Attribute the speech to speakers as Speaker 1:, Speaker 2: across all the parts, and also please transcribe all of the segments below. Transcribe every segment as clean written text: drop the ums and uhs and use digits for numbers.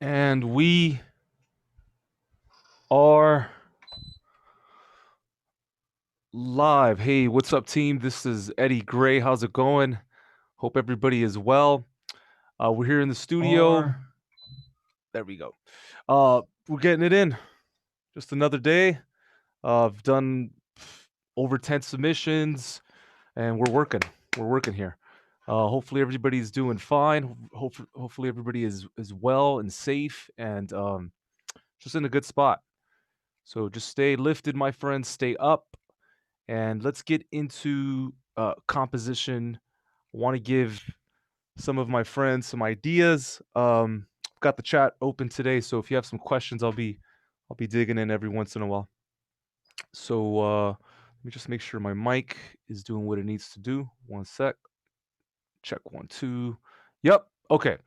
Speaker 1: And we are live. Hey, what's up, team? This is Eddie Gray. How's it going? Hope everybody is well. We're here in the studio. There we go. We're getting it in. Just another day. I've done over 10 submissions, and we're working. We're working here. Hopefully everybody's doing fine. Hopefully everybody is well and safe and just in a good spot. So just stay lifted, my friends. Stay up. And let's get into composition. I want to give some of my friends some ideas. I've got the chat open today, so if you have some questions, I'll be digging in every once in a while. So let me just make sure my mic is doing what it needs to do. One sec. Check 1 2. Yep. Okay.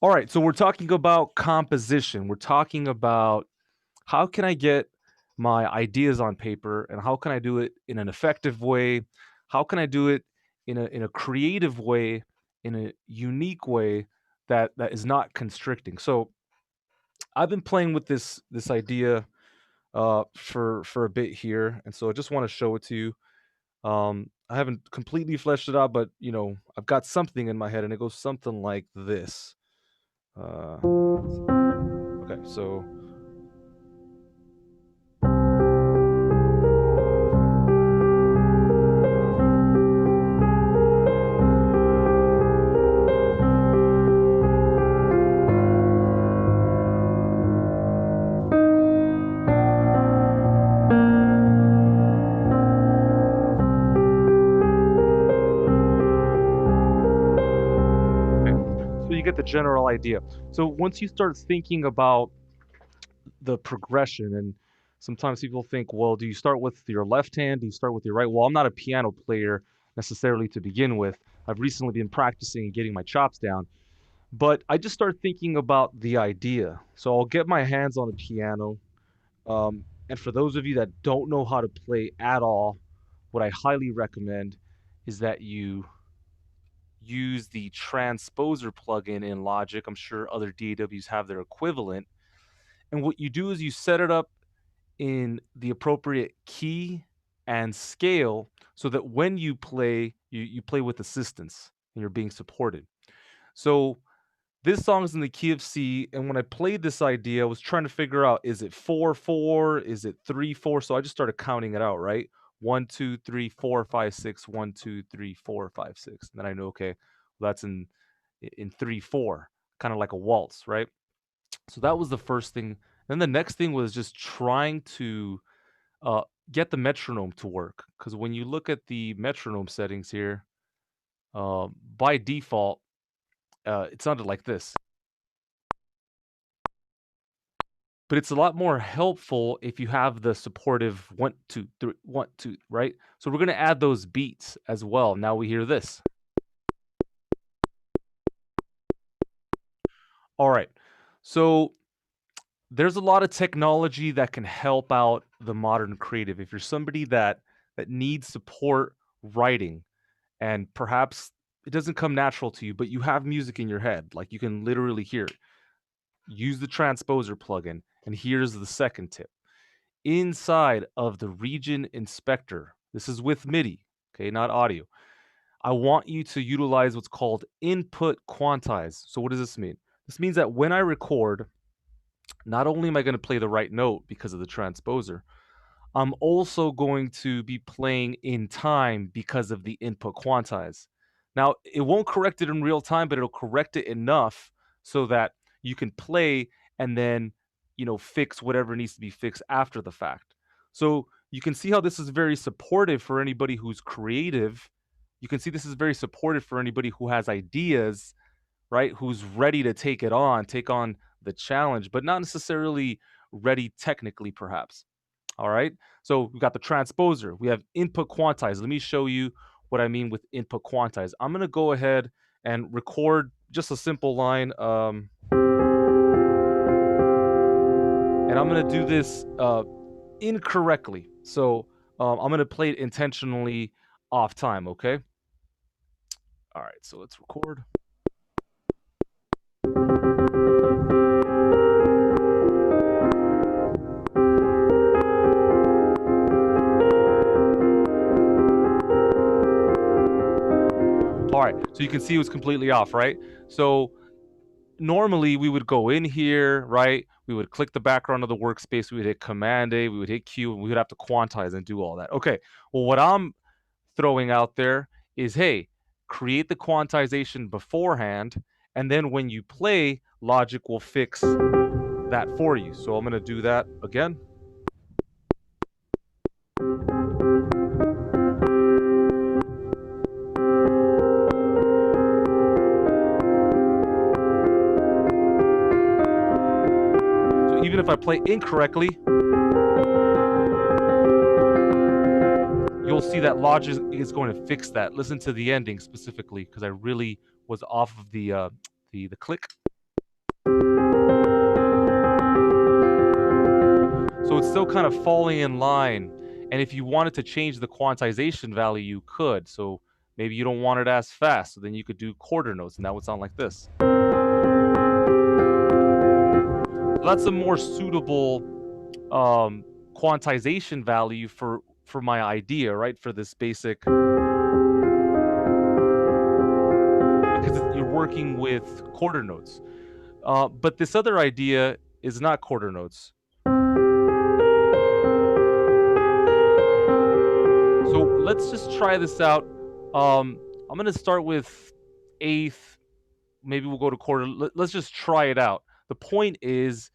Speaker 1: All right. So we're talking about composition. We're talking about how can I get my ideas on paper and how can I do it in an effective way? How can I do it in a creative way, in a unique way that is not constricting? So I've been playing with this idea for a bit here, and so I just want to show it to you. I haven't completely fleshed it out, but I've got something in my head, and it goes something like this. Okay, so so you get the general idea. So once you start thinking about the progression, and sometimes people think, well, do you start with your left hand? Do you start with your right? Well, I'm not a piano player necessarily to begin with. I've recently been practicing and getting my chops down, but I just start thinking about the idea. So I'll get my hands on the piano. And for those of you that don't know how to play at all, what I highly recommend is that you use the transposer plugin in Logic. I'm sure other DAWs have their equivalent. And what you do is you set it up in the appropriate key and scale so that when you play, you play with assistance and you're being supported. So this song is in the key of C, and when I played this idea, I was trying to figure out, is it 4/4? Is it 3/4? So I just started counting it out, right? 1, 2, 3, 4, 5, 6, 1, 2, 3, 4, 5, 6. And then I know, okay, well, that's in 3/4, kind of like a waltz, right? So that was the first thing. Then the next thing was just trying to uh, get the metronome to work. Because when you look at the metronome settings here, by default, it sounded like this. But it's a lot more helpful if you have the supportive 1, 2, 3, 1, 2, right? So we're going to add those beats as well. Now we hear this. All right. So there's a lot of technology that can help out the modern creative. If you're somebody that needs support writing, and perhaps it doesn't come natural to you, but you have music in your head, like you can literally hear it, use the transposer plugin. And here's the second tip. Inside of the region inspector, this is with MIDI, okay, not audio. I want you to utilize what's called input quantize. So what does this mean? This means that when I record, not only am I going to play the right note because of the transposer, I'm also going to be playing in time because of the input quantize. Now, it won't correct it in real time, but it'll correct it enough so that you can play and then, fix whatever needs to be fixed after the fact. So you can see how this is very supportive for anybody who's creative. You can see this is very supportive for anybody who has ideas, right? Who's ready to take on the challenge, but not necessarily ready technically, perhaps. All right. So we've got the transposer. We have input quantize. Let me show you what I mean with input quantize. I'm going to go ahead and record just a simple line. And I'm going to do this incorrectly. So I'm going to play it intentionally off time. Okay. All right. So let's record. so you can see it was completely off, right? So normally we would go in here, right? We would click the background of the workspace, we would hit Command A, we would hit Q, and we would have to quantize and do all that. Okay, well, what I'm throwing out there is, hey, create the quantization beforehand, and then when you play, Logic will fix that for you. So I'm going to do that again. So even if I play incorrectly, you'll see that Logic is going to fix that. Listen to the ending specifically, because I really was off of the click. So it's still kind of falling in line. And if you wanted to change the quantization value, you could. So maybe you don't want it as fast. So then you could do quarter notes, and that would sound like this. So that's a more suitable quantization value for my idea, right? For this basic, because you're working with quarter notes. But this other idea is not quarter notes. So let's just try this out. I'm going to start with eighth. Maybe we'll go to quarter. Let's just try it out. The point isn't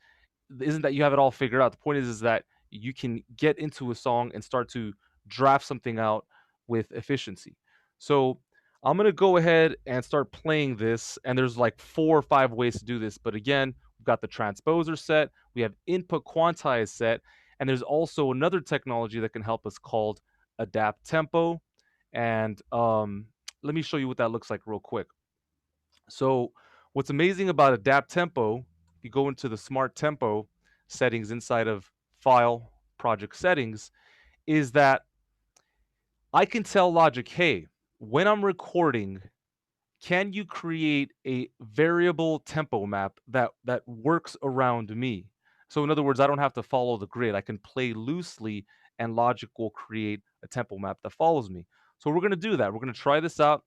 Speaker 1: that you have it all figured out. The point is that you can get into a song and start to draft something out with efficiency. So I'm going to go ahead and start playing this. And there's like 4 or 5 ways to do this. But again, we've got the transposer set. We have input quantize set. And there's also another technology that can help us called adapt tempo. And let me show you what that looks like real quick. So what's amazing about adapt tempo, if you go into the smart tempo settings inside of file project settings, is that I can tell Logic, hey, when I'm recording, can you create a variable tempo map that works around me? So in other words, I don't have to follow the grid. I can play loosely and Logic will create a tempo map that follows me. So we're going to do that. We're going to try this out.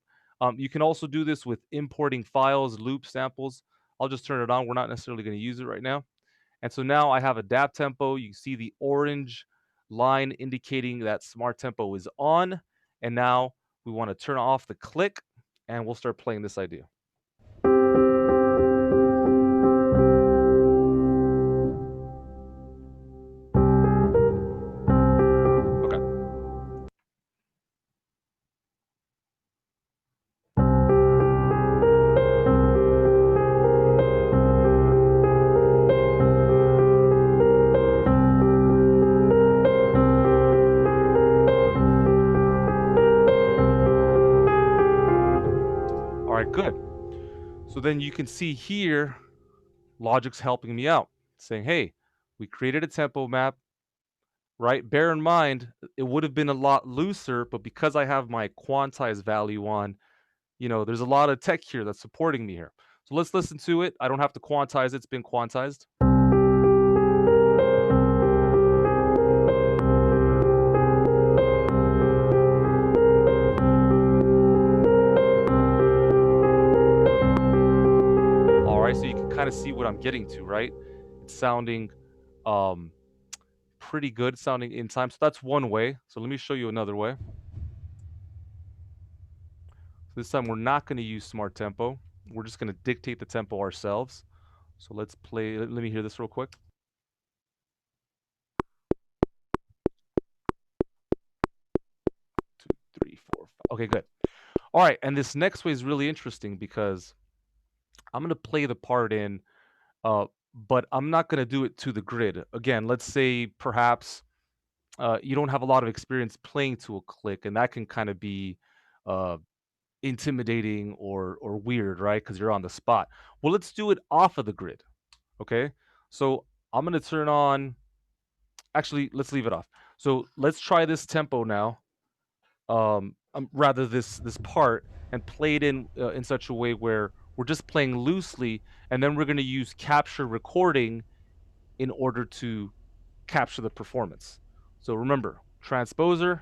Speaker 1: You can also do this with importing files, loop samples. I'll just turn it on. We're not necessarily going to use it right now. And so now I have adapt tempo. You see the orange line indicating that smart tempo is on. And now we want to turn off the click and we'll start playing this idea. Okay. All right, good. So then you can see here, Logic's helping me out, saying, hey, we created a tempo map, right? Bear in mind, it would have been a lot looser, but because I have my quantize value on, there's a lot of tech here that's supporting me here. So let's listen to it. I don't have to quantize it. It's been quantized. All right, so you can kind of see what I'm getting to, right? It's sounding pretty good, sounding in time. So that's one way. So let me show you another way. So this time we're not going to use smart tempo. We're just going to dictate the tempo ourselves. So let's play. Let me hear this real quick. 2, 3, 4, 5. Okay, good. All right, and this next way is really interesting because I'm going to play the part in, but I'm not going to do it to the grid. Again, let's say perhaps you don't have a lot of experience playing to a click, and that can kind of be intimidating or weird, right? Because you're on the spot. Well, let's do it off of the grid. Okay, so I'm going to turn on. Actually, let's leave it off. So let's try this tempo now. Rather this part, and play it in such a way where we're just playing loosely, and then we're going to use capture recording in order to capture the performance. So remember, transposer,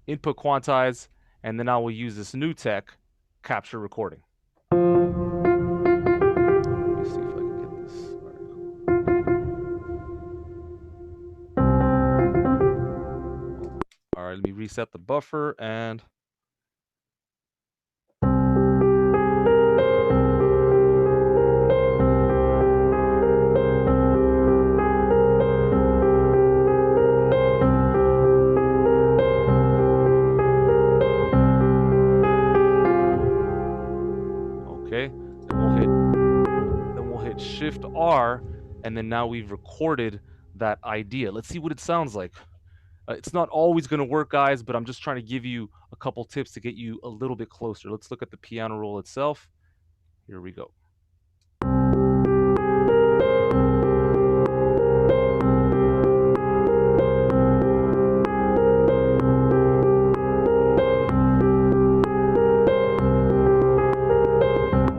Speaker 1: input quantize, and then I will use this new tech capture recording. Let me see if I can get this. All right, cool. All right, let me reset the buffer and okay. Then we'll hit Shift R, and then now we've recorded that idea. Let's see what it sounds like. It's not always going to work, guys, but I'm just trying to give you a couple tips to get you a little bit closer. Let's look at the piano roll itself. Here we go.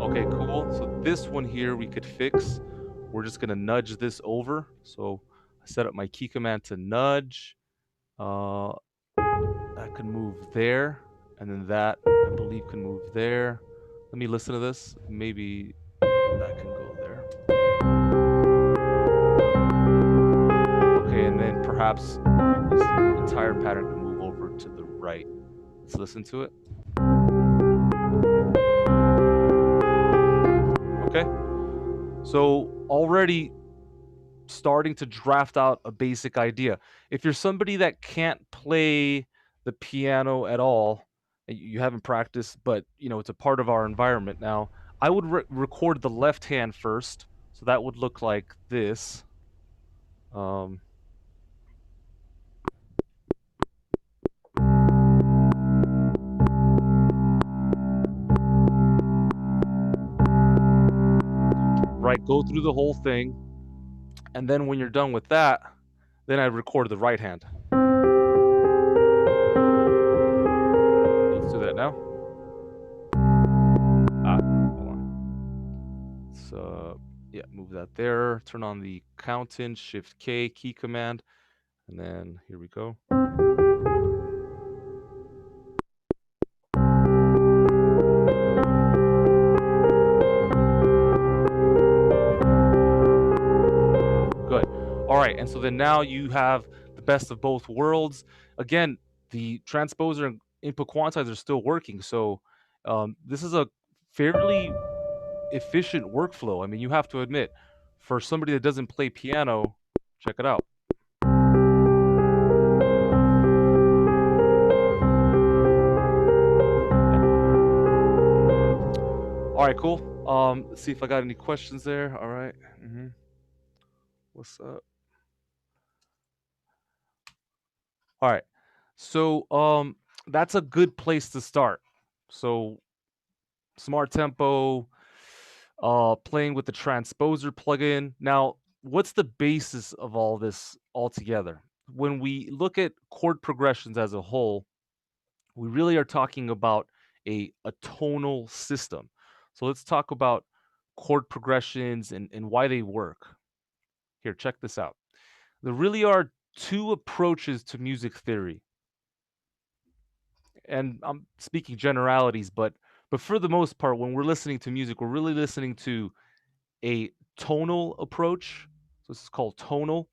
Speaker 1: Okay, cool. So this one here we could fix. We're just going to nudge this over. So I set up my key command to nudge. That can move there, and then that, I believe, can move there. Let me listen to this. Maybe that can go there. Okay, and then perhaps this entire pattern can move over to the right. Let's listen to it. Okay, so already starting to draft out a basic idea. If you're somebody that can't play the piano at all, and you haven't practiced, but it's a part of our environment now, I would record the left hand first. So that would look like this. Right, go through the whole thing, and then when you're done with that, then I record the right hand. Let's do that now. Hold on. So yeah, move that there. Turn on the count in, Shift K, key command, and then here we go. Good. All right, and so then now you have the best of both worlds. Again, the transposer and input quantizer are still working, so this is a fairly efficient workflow. I mean, you have to admit, for somebody that doesn't play piano, check it out. All right, cool. Let's see if I got any questions there. All right. What's up? All right. So that's a good place to start. So smart tempo, playing with the transposer plugin. Now, what's the basis of all this altogether? When we look at chord progressions as a whole, we really are talking about a tonal system. So let's talk about chord progressions and why they work. Here, check this out. There really are two approaches to music theory. And I'm speaking generalities, but for the most part, when we're listening to music, we're really listening to a tonal approach. So this is called tonal.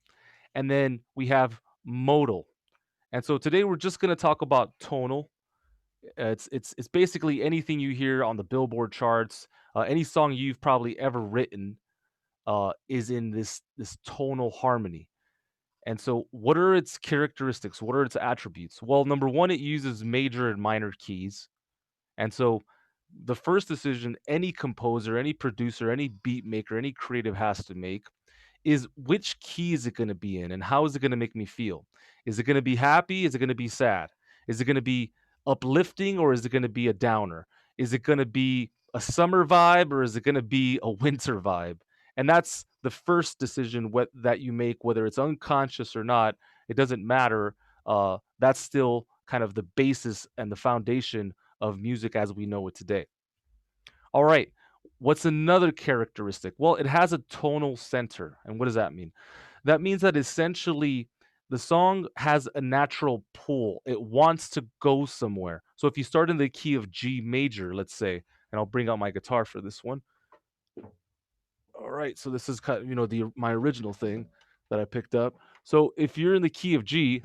Speaker 1: And then we have modal. And so today we're just going to talk about tonal. It's basically anything you hear on the Billboard charts, any song you've probably ever written is in this tonal harmony. And so, what are its characteristics? What are its attributes? Well, number one, it uses major and minor keys. And so, the first decision any composer, any producer, any beat maker, any creative has to make is which key is it going to be in and how is it going to make me feel? Is it going to be happy? Is it going to be sad? Is it going to be uplifting or is it going to be a downer? Is it going to be a summer vibe or is it going to be a winter vibe? And that's the first decision that you make, whether it's unconscious or not. It doesn't matter. That's still kind of the basis and the foundation of music as we know it today. All right. What's another characteristic? Well, it has a tonal center. And what does that mean? That means that essentially the song has a natural pull. It wants to go somewhere. So if you start in the key of G major, let's say, and I'll bring out my guitar for this one. All right, so this is kind of, my original thing that I picked up. So if you're in the key of G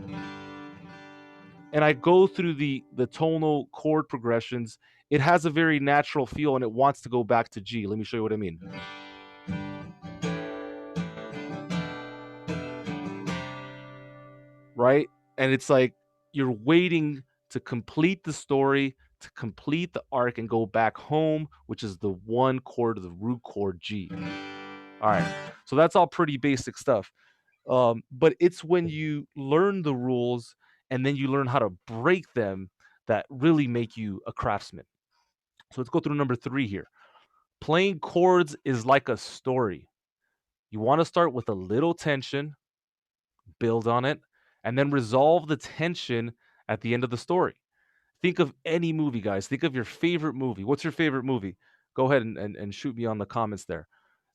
Speaker 1: and I go through the tonal chord progressions, it has a very natural feel and it wants to go back to G. Let me show you what I mean. Right? And it's like you're waiting to complete the story, to complete the arc and go back home, which is the one chord of the root chord G. All right. So that's all pretty basic stuff. But it's when you learn the rules and then you learn how to break them that really make you a craftsman. So let's go through number 3 here. Playing chords is like a story. You want to start with a little tension, build on it, and then resolve the tension at the end of the story. Think of any movie, guys. Think of your favorite movie. What's your favorite movie? Go ahead and shoot me on the comments there.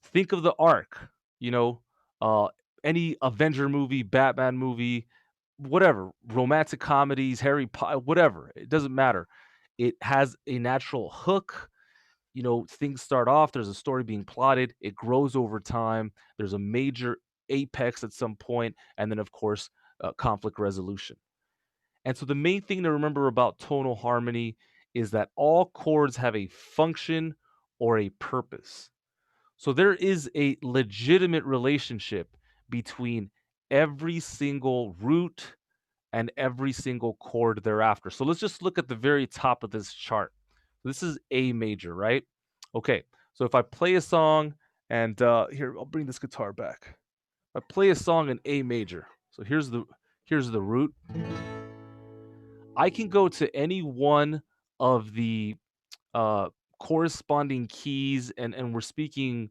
Speaker 1: Think of the arc, you know, uh, any Avenger movie, Batman movie, whatever, romantic comedies, Harry Potter, whatever. It doesn't matter. It has a natural hook. Things start off, there's a story being plotted, it grows over time, there's a major apex at some point, and then, of course, conflict resolution. And so the main thing to remember about tonal harmony is that all chords have a function or a purpose. So there is a legitimate relationship between every single root and every single chord thereafter. So let's just look at the very top of this chart. This is A major, right? Okay, so if I play a song and here, I'll bring this guitar back. I play a song in A major. So here's the root. I can go to any one of the uh, corresponding keys, and we're speaking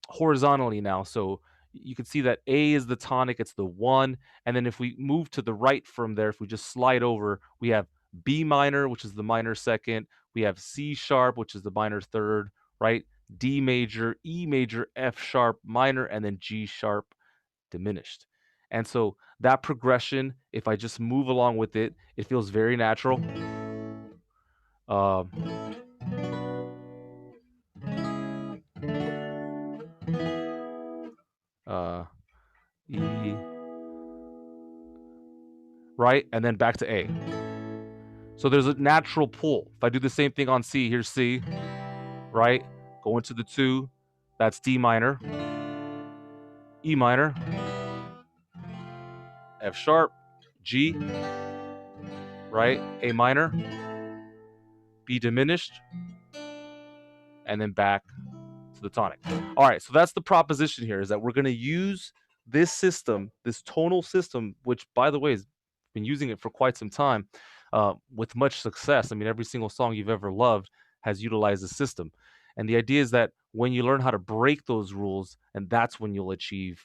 Speaker 1: horizontally now. So you can see that A is the tonic, it's the 1, and then if we move to the right from there, if we just slide over, we have B minor, which is the minor second, we have C sharp, which is the minor third, right? D major, E major, F sharp minor, and then G sharp diminished. And so that progression, if I just move along with it, it feels very natural. Um, uh, E, right? And then back to A. So there's a natural pull. If I do the same thing on C, here's C, right? Go into the 2, that's D minor, E minor, F sharp, G, right? A minor, B diminished, and then back to the tonic. All right, so that's the proposition here, is that we're going to use this system, this tonal system, which, by the way, has been using it for quite some time with much success. I mean, every single song you've ever loved has utilized the system. And the idea is that when you learn how to break those rules, and that's when you'll achieve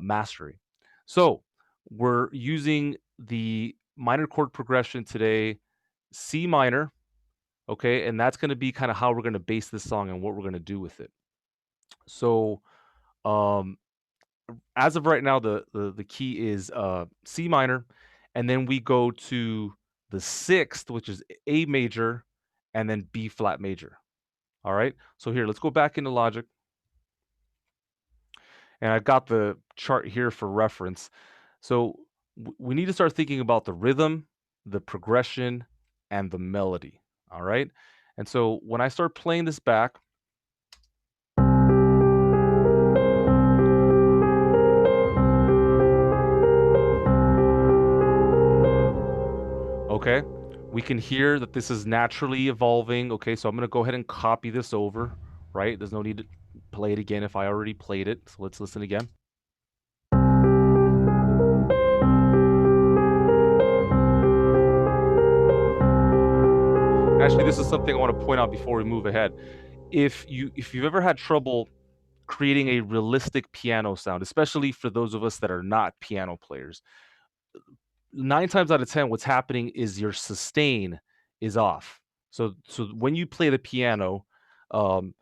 Speaker 1: mastery. So we're using the minor chord progression today, C minor, okay? And that's going to be kind of how we're going to base this song and what we're going to do with it. So, um, as of right now, the key is C minor, and then we go to the sixth, which is A major, and then B flat major. All right. So here, let's go back into Logic, and I've got the chart here for reference. So we need to start thinking about the rhythm, the progression, and the melody. All right. And so when I start playing this back, okay, we can hear that this is naturally evolving. Okay, so I'm going to go ahead and copy this over, right? There's no need to play it again if I already played it. So let's listen again. Actually, this is something I want to point out before we move ahead. If you've ever had trouble creating a realistic piano sound, especially for those of us that are not piano players, 9 times out of 10 what's happening is your sustain is off. So when you play the piano, um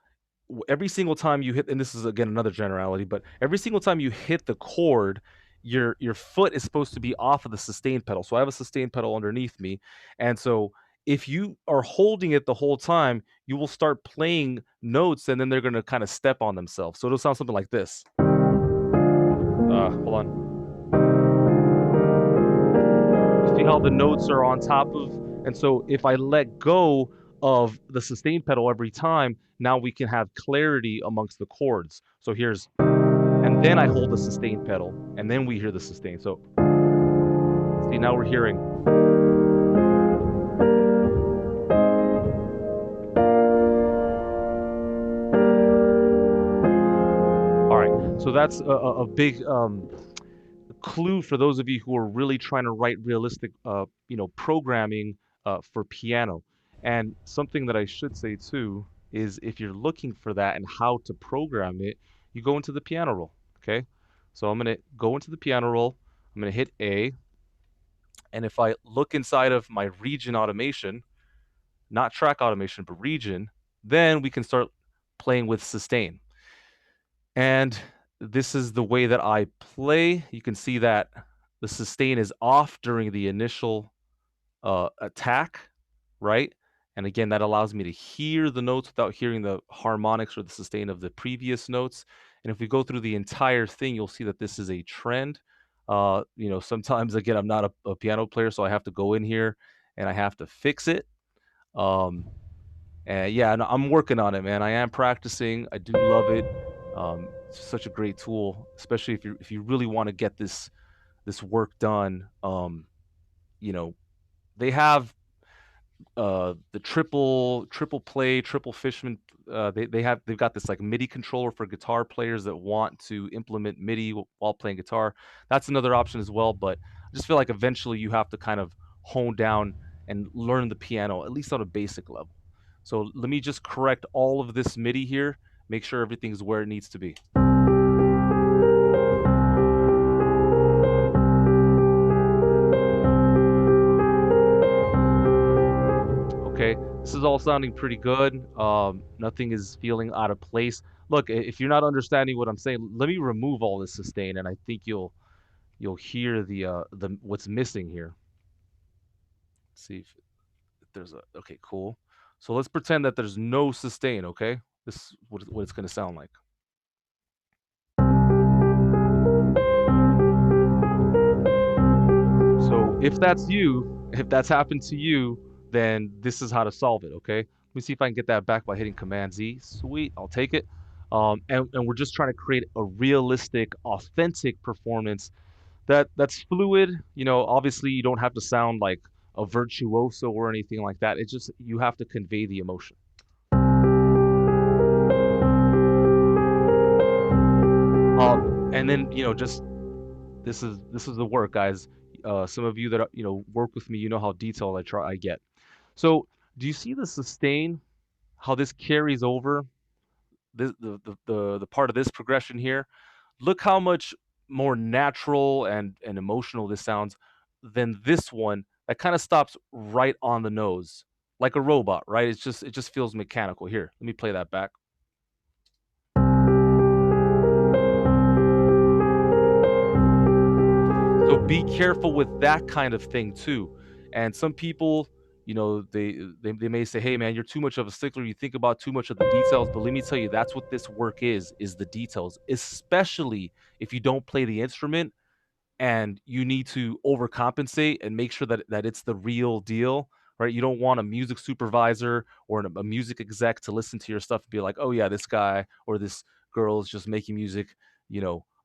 Speaker 1: every single time you hit, and this is again another generality, but every single time you hit the chord, your foot is supposed to be off of the sustain pedal. So I have a sustain pedal underneath me, and so if you are holding it the whole time, you will start playing notes, and then they're gonna kind of step on themselves. So it'll sound something like this. Hold on. You see how the notes are on top of, and so if I let go of the sustain pedal every time, now we can have clarity amongst the chords. So here's, and then I hold the sustain pedal, and then we hear the sustain. So see, now we're hearing. All right, so that's a big clue for those of you who are really trying to write realistic, programming for piano. And something that I should say too is if you're looking for that and how to program it, you go into the piano roll. Okay, so I'm gonna go into the piano roll. I'm gonna hit A, and if I look inside of my region automation, not track automation, but region, then we can start playing with sustain. And this is the way that I play. You can see that the sustain is off during the initial attack, right? And again, that allows me to hear the notes without hearing the harmonics or the sustain of the previous notes. And if we go through the entire thing, you'll see that this is a trend. Sometimes again, I'm not a piano player, so I have to go in here and I have to fix it. Um, and yeah, and I'm working on it, man. I am practicing. I do love it. It's such a great tool, especially if you really want to get this work done. You know, they have the triple play, triple Fishman. They've got this like MIDI controller for guitar players that want to implement MIDI while playing guitar. That's another option as well. But I just feel like eventually you have to kind of hone down and learn the piano at least on a basic level. So let me just correct all of this MIDI here. Make sure everything's where it needs to be. Okay, this is all sounding pretty good. Nothing is feeling out of place. Look, if you're not understanding what I'm saying, let me remove all this sustain, and I think you'll hear the what's missing here. Let's see if there's a, okay, cool. So let's pretend that there's no sustain. Okay, this is what it's gonna sound like. So if that's you, if that's happened to you, then this is how to solve it, okay? Let me see if I can get that back by hitting Command Z. Sweet, I'll take it. And we're just trying to create a realistic, authentic performance that's fluid. Obviously you don't have to sound like a virtuoso or anything like that. It's just you have to convey the emotion. And then just this is the work, guys. Some of you that work with me, you know how detailed I get. So, do you see the sustain? How this carries over this, the part of this progression here? Look how much more natural and emotional this sounds than this one that kind of stops right on the nose, like a robot, right? It just feels mechanical. Here, let me play that back. So be careful with that kind of thing too. And some people, they may say, "Hey, man, you're too much of a stickler. You think about too much of the details." But let me tell you, that's what this work is the details. Especially if you don't play the instrument and you need to overcompensate and make sure that it's the real deal, right? You don't want a music supervisor or a music exec to listen to your stuff and be like, "Oh yeah, this guy or this girl is just making music,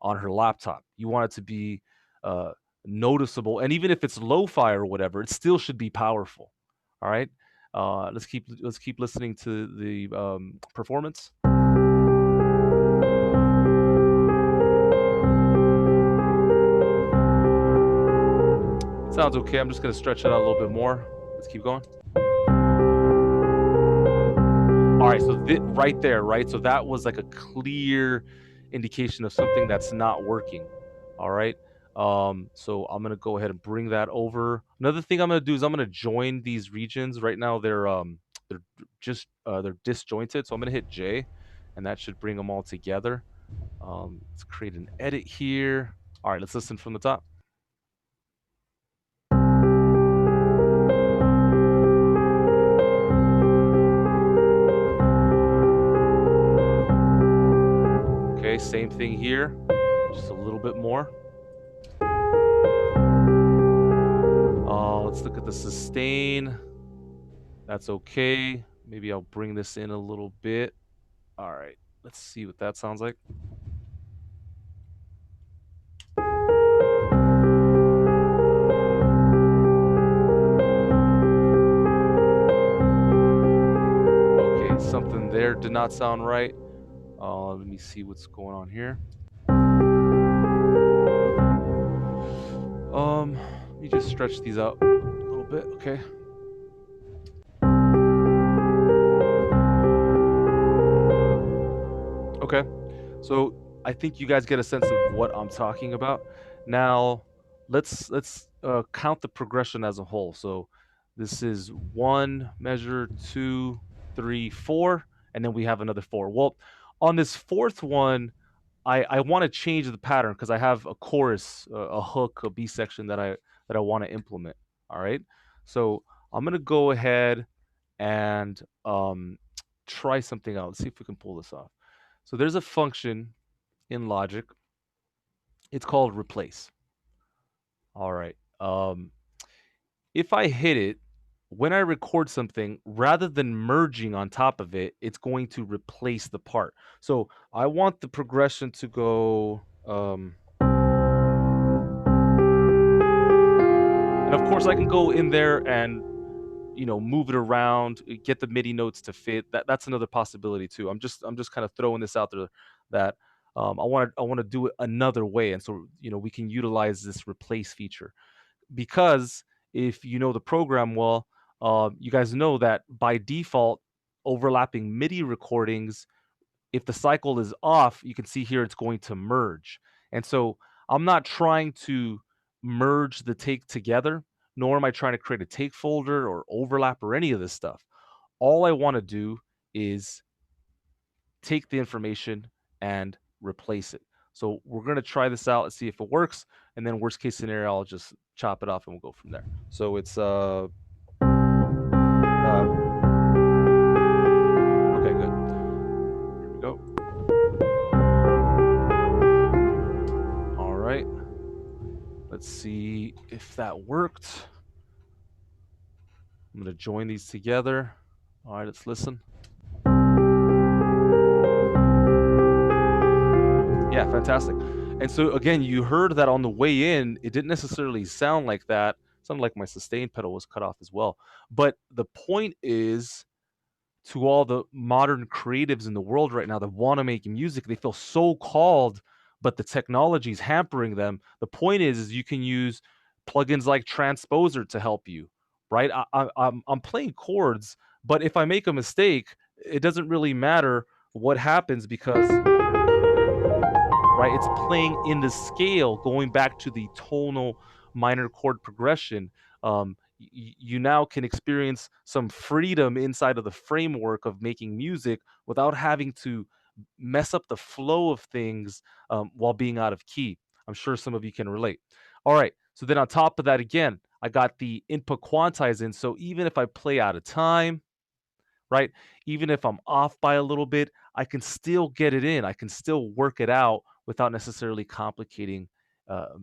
Speaker 1: on her laptop." You want it to be uh, noticeable, and even if it's lo-fi or whatever, it still should be powerful. All right, let's keep listening to the performance. Sounds okay. I'm just gonna stretch it out a little bit more. Let's keep going. All right, so right there, right? So that was like a clear indication of something that's not working. All right. So I'm gonna go ahead and bring that over. Another thing I'm gonna do is I'm gonna join these regions. Right now they're disjointed. So I'm gonna hit J, and that should bring them all together. Let's create an edit here. All right, let's listen from the top. Okay, same thing here, just a little bit more. Let's look at the sustain. That's okay. Maybe I'll bring this in a little bit. All right, let's see what that sounds like. Okay, something there did not sound right. Let me see what's going on here. Let me just stretch these out a little bit, okay? Okay, so I think you guys get a sense of what I'm talking about. Now, let's count the progression as a whole. So this is 1 measure, 2, 3, 4, and then we have another 4. Well, on this fourth one, I want to change the pattern because I have a chorus, a hook, a B section that I want to implement. All right, so I'm gonna go ahead and try something out. Let's see if we can pull this off. So there's a function in Logic. It's called replace. All right. If I hit it, when I record something, rather than merging on top of it, it's going to replace the part. So I want the progression to go. And of course, I can go in there and move it around, get the MIDI notes to fit. That's another possibility too. I'm just kind of throwing this out there that I want to do it another way, and so we can utilize this replace feature because if you know the program well, you guys know that by default, overlapping MIDI recordings, if the cycle is off, you can see here it's going to merge. And so I'm not trying to merge the take together, nor am I trying to create a take folder or overlap or any of this stuff. All I want to do is take the information and replace it. So we're going to try this out. Let's see if it works. And then worst case scenario, I'll just chop it off and we'll go from there. So it's okay, good. Here we go. All right. Let's see if that worked. I'm going to join these together. All right, let's listen. Yeah, fantastic. And so again, you heard that on the way in, it didn't necessarily sound like that. It sounded like my sustain pedal was cut off as well. But the point is, to all the modern creatives in the world right now that want to make music, they feel so called, but the technology is hampering them. The point is you can use plugins like Transposer to help you, right? I'm playing chords, but if I make a mistake, it doesn't really matter what happens because right, it's playing in the scale, going back to the tonal minor chord progression. You now can experience some freedom inside of the framework of making music without having to mess up the flow of things while being out of key. I'm sure some of you can relate. All right, so then on top of that, again, I got the input quantize in. So even if I play out of time, right? Even if I'm off by a little bit, I can still get it in. I can still work it out without necessarily complicating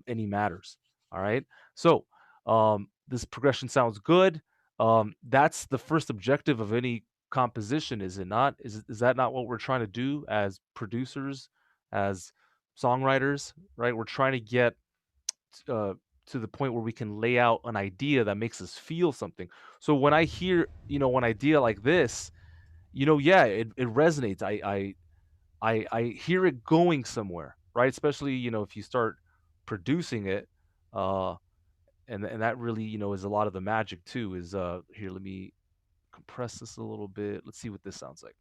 Speaker 1: any matters. All right. So this progression sounds good. That's the first objective of any composition, is it not? Is that not what we're trying to do as producers, as songwriters, right? We're trying to get uh, to the point where we can lay out an idea that makes us feel something. So when I hear, an idea like this, yeah, it resonates. I hear it going somewhere, right? Especially, if you start producing it, uh, and that really, is a lot of the magic too. Is here, let me compress this a little bit. Let's see what this sounds like.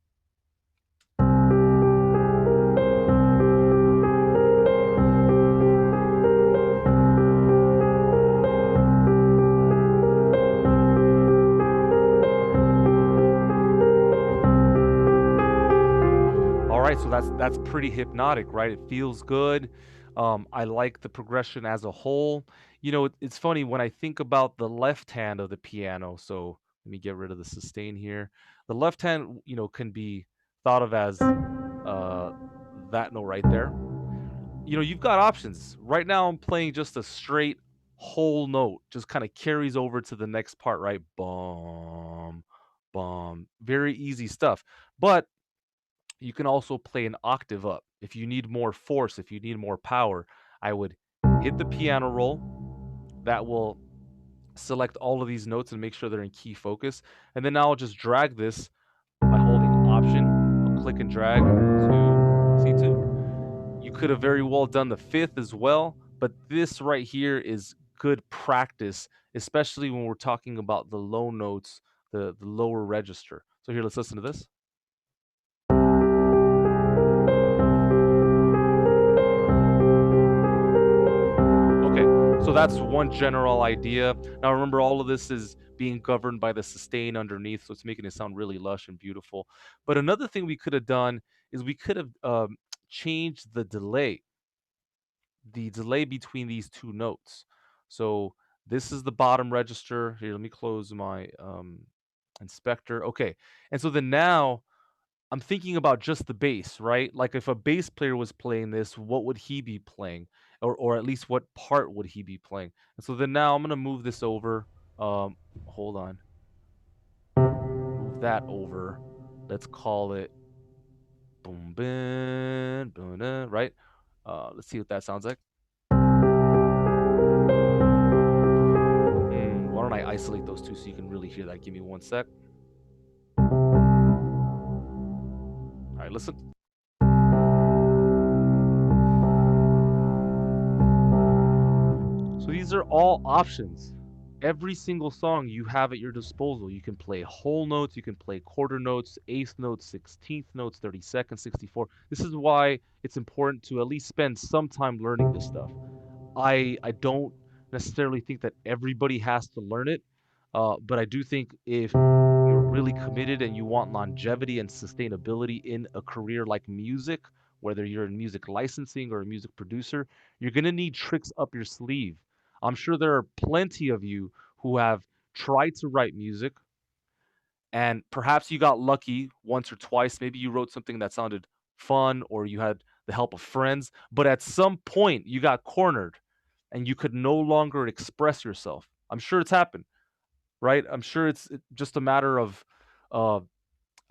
Speaker 1: All right, so that's pretty hypnotic, right? It feels good. I like the progression as a whole. It's funny when I think about the left hand of the piano. So let me get rid of the sustain here. The left hand, can be thought of as uh, that note right there. You've got options. Right now, I'm playing just a straight whole note, just kind of carries over to the next part, right? Bum, bum. Very easy stuff. But you can also play an octave up. If you need more force, if you need more power, I would hit the piano roll. That will select all of these notes and make sure they're in key focus. And then now I'll just drag this by holding Option. I'll click and drag to C2. You could have very well done the fifth as well, but this right here is good practice, especially when we're talking about the low notes, the lower register. So here, let's listen to this. Okay, so that's one general idea. Now remember, all of this is being governed by the sustain underneath, so it's making it sound really lush and beautiful. But another thing we could have done is we could have changed the delay between these two notes. So this is the bottom register. Here, let me close my inspector. Okay, and so then now I'm thinking about just the bass, right? Like if a bass player was playing this, what would he be playing? Or at least what part would he be playing? And so then now I'm gonna move this over. Um, Hold on. Move that over. Let's call it boom boom boom, right? Let's see what that sounds like. Why don't I isolate those two so you can really hear that? Give me one sec. All right, listen. So these are all options. Every single song you have at your disposal. You can play whole notes, you can play quarter notes, eighth notes, 16th notes, 32nd, 64. This is why it's important to at least spend some time learning this stuff. I don't necessarily think that everybody has to learn it, but I do think if you're really committed and you want longevity and sustainability in a career like music, whether you're in music licensing or a music producer, you're gonna need tricks up your sleeve. I'm sure there are plenty of you who have tried to write music, and perhaps you got lucky once or twice. Maybe you wrote something that sounded fun or you had the help of friends, but at some point you got cornered and you could no longer express yourself. I'm sure it's happened, right? I'm sure it's just a matter of uh,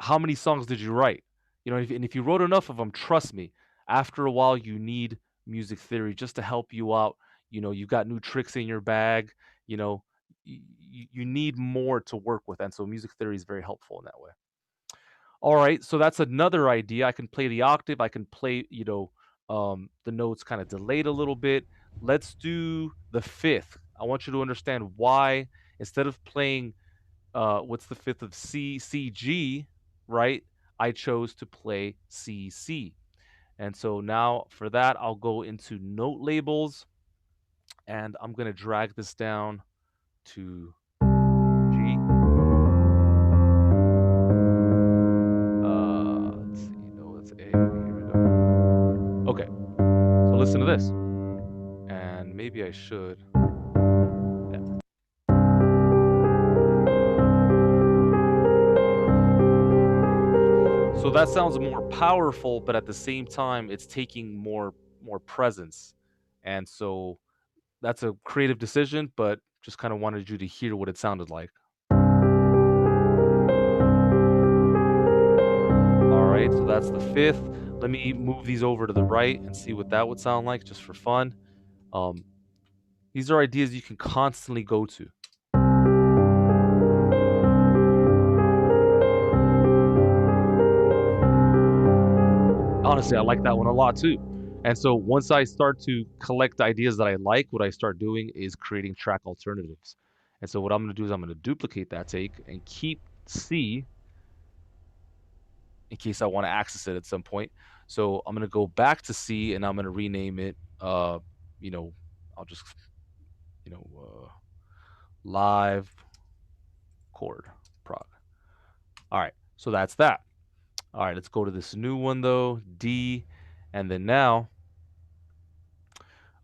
Speaker 1: how many songs did you write? And if you wrote enough of them, trust me, after a while you need music theory just to help you out. You've got new tricks in your bag. You know, you need more to work with, and so music theory is very helpful in that way. All right, so that's another idea. I can play the octave. I can play, the notes kind of delayed a little bit. Let's do the fifth. I want you to understand why instead of playing what's the fifth of C, C, G, right? I chose to play C, C. And so now for that, I'll go into note labels and I'm going to drag this down to G. Let's see. No, that's A. Okay, here we go. Okay, so listen to this. And maybe I should. Yeah. So that sounds more powerful, but at the same time, it's taking more presence. And so that's a creative decision, but just kind of wanted you to hear what it sounded like. All right, so that's the fifth. Let me move these over to the right and see what that would sound like just for fun. Um, these are ideas you can constantly go to. Honestly, I like that one a lot too. And so once I start to collect ideas that I like, what I start doing is creating track alternatives. And so what I'm going to do is I'm going to duplicate that take and keep C in case I want to access it at some point. So I'm going to go back to C and I'm going to rename it, you know, I'll just, live chord prog. All right, so that's that. All right, let's go to this new one though, D, and then now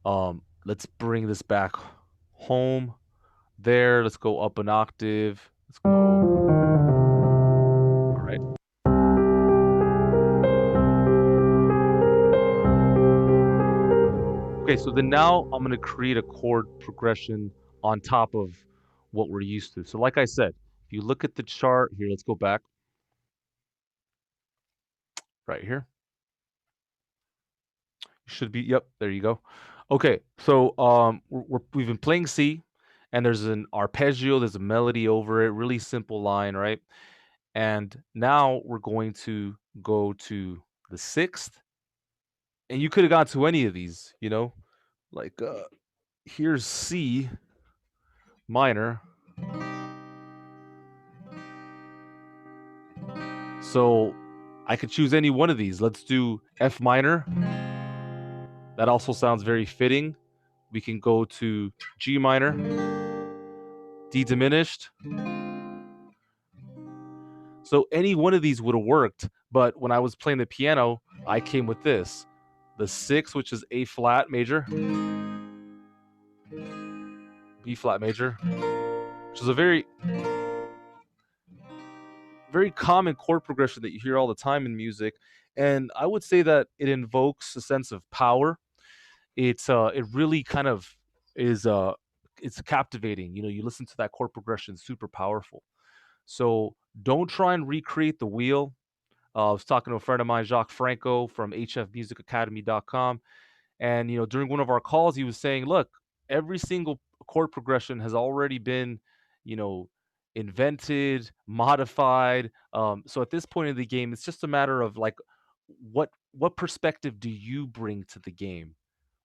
Speaker 1: Let's bring this back home. There, let's go up an octave. Let's go. All right. Okay, so then now I'm gonna create a chord progression on top of what we're used to. So like I said, if you look at the chart here, let's go back right here. Should be, yep, there you go. Okay, so we've been playing C, and there's an arpeggio, there's a melody over it, really simple line, right? And now we're going to go to the sixth, and you could have gone to any of these, like here's C minor. So I could choose any one of these. Let's do F minor. That also sounds very fitting. We can go to G minor, D diminished. So any one of these would have worked, but when I was playing the piano, I came with this. The six, which is A flat major, B flat major, which is a very, very common chord progression that you hear all the time in music. And I would say that it invokes a sense of power. It really kind of is it's captivating. You listen to that chord progression, super powerful. So don't try and recreate the wheel. I was talking to a friend of mine, Jacques Franco from hfmusicacademy.com. And during one of our calls, he was saying, "Look, every single chord progression has already been, you know, invented, modified. So at this point in the game, it's just a matter of like, what perspective do you bring to the game?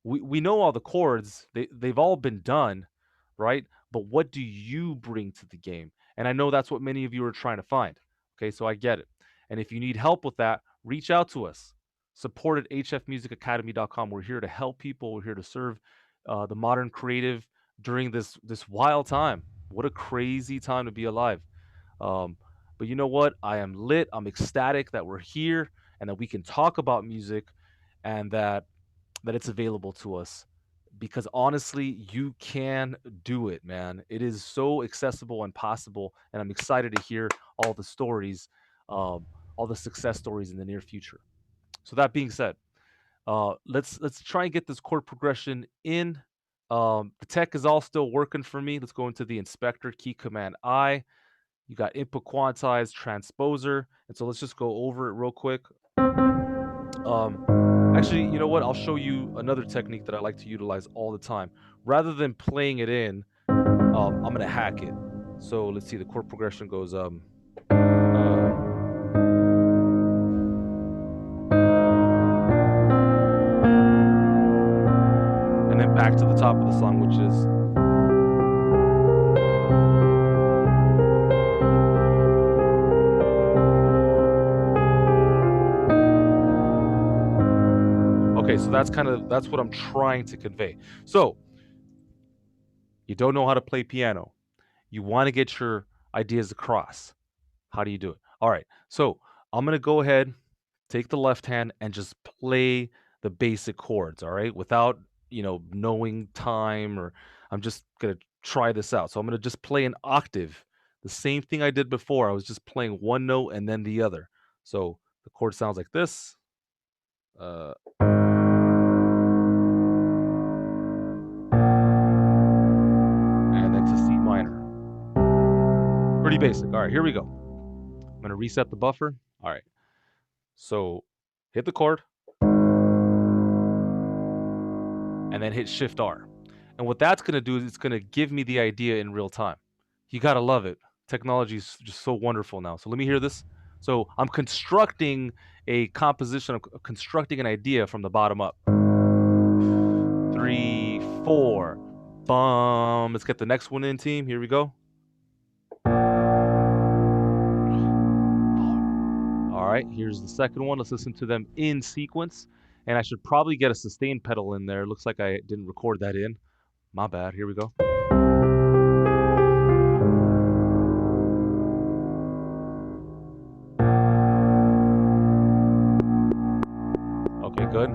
Speaker 1: We know all the chords; they've all been done, right? But what do you bring to the game? And I know that's what many of you are trying to find. Okay, so I get it. And if you need help with that, reach out to us. Support at hfmusicacademy.com. We're here to help people. We're here to serve the modern creative during this wild time. What a crazy time to be alive. Um, but you know what? I am lit. I'm ecstatic that we're here and that we can talk about music and that it's available to us. Because honestly, you can do it, man. It is so accessible and possible, and I'm excited to hear all the stories, all the success stories in the near future. So that being said, let's try and get this chord progression in. The tech is all still working for me. Let's go into the inspector key command I. You got input quantize, transposer, and so let's just go over it real quick. Actually, you know what? I'll show you another technique that I like to utilize all the time. Rather than playing it in, I'm gonna hack it. So let's see. The chord progression goes and then back to the top of the song, which is. Okay, so that's what I'm trying to convey. So you don't know how to play piano. You want to get your ideas across. How do you do it? All right. So I'm gonna go ahead, take the left hand, and just play the basic chords. All right, without knowing time, or I'm just gonna try this out. So I'm gonna just play an octave. The same thing I did before. I was just playing one note and then the other. So the chord sounds like this. Uh, and then to C minor. Pretty basic. All right, here we go. I'm gonna reset the buffer. All right. So hit the chord and then hit Shift R. And what that's gonna do is it's gonna give me the idea in real time. You gotta love it. Technology is just so wonderful now. So let me hear this. So I'm constructing a composition, constructing an idea from the bottom up. 3, 4. Bum. Let's get the next one in, team. Here we go. All right, here's the second one. Let's listen to them in sequence. And I should probably get a sustain pedal in there. Looks like I didn't record that in. My bad. Here we go. Okay, good.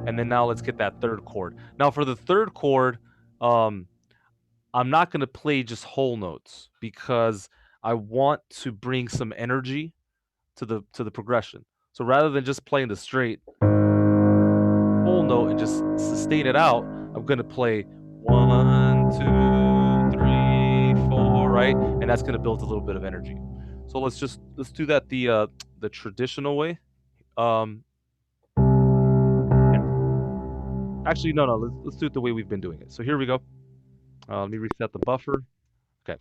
Speaker 1: And then now let's get that third chord. Now for the third chord, I'm not gonna play just whole notes because I want to bring some energy to the progression. So rather than just playing the straight whole note and just sustain it out, I'm gonna play 1, 2, 3, 4, right? And that's gonna build a little bit of energy. So let's do that the traditional way. Um, actually, no, let's do it the way we've been doing it. So here we go. Let me reset the buffer. Okay.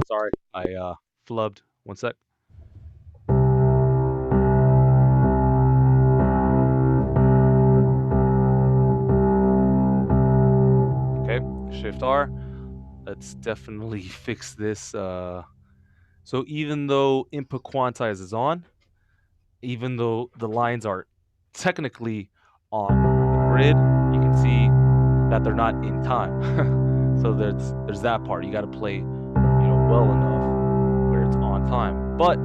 Speaker 1: Sorry, I flubbed. One sec. Okay, Shift R. Let's definitely fix this. So even though input quantize is on, even though the lines are technically on the grid, you can see that they're not in time. So there's that part. You got to play, well enough where it's on time. But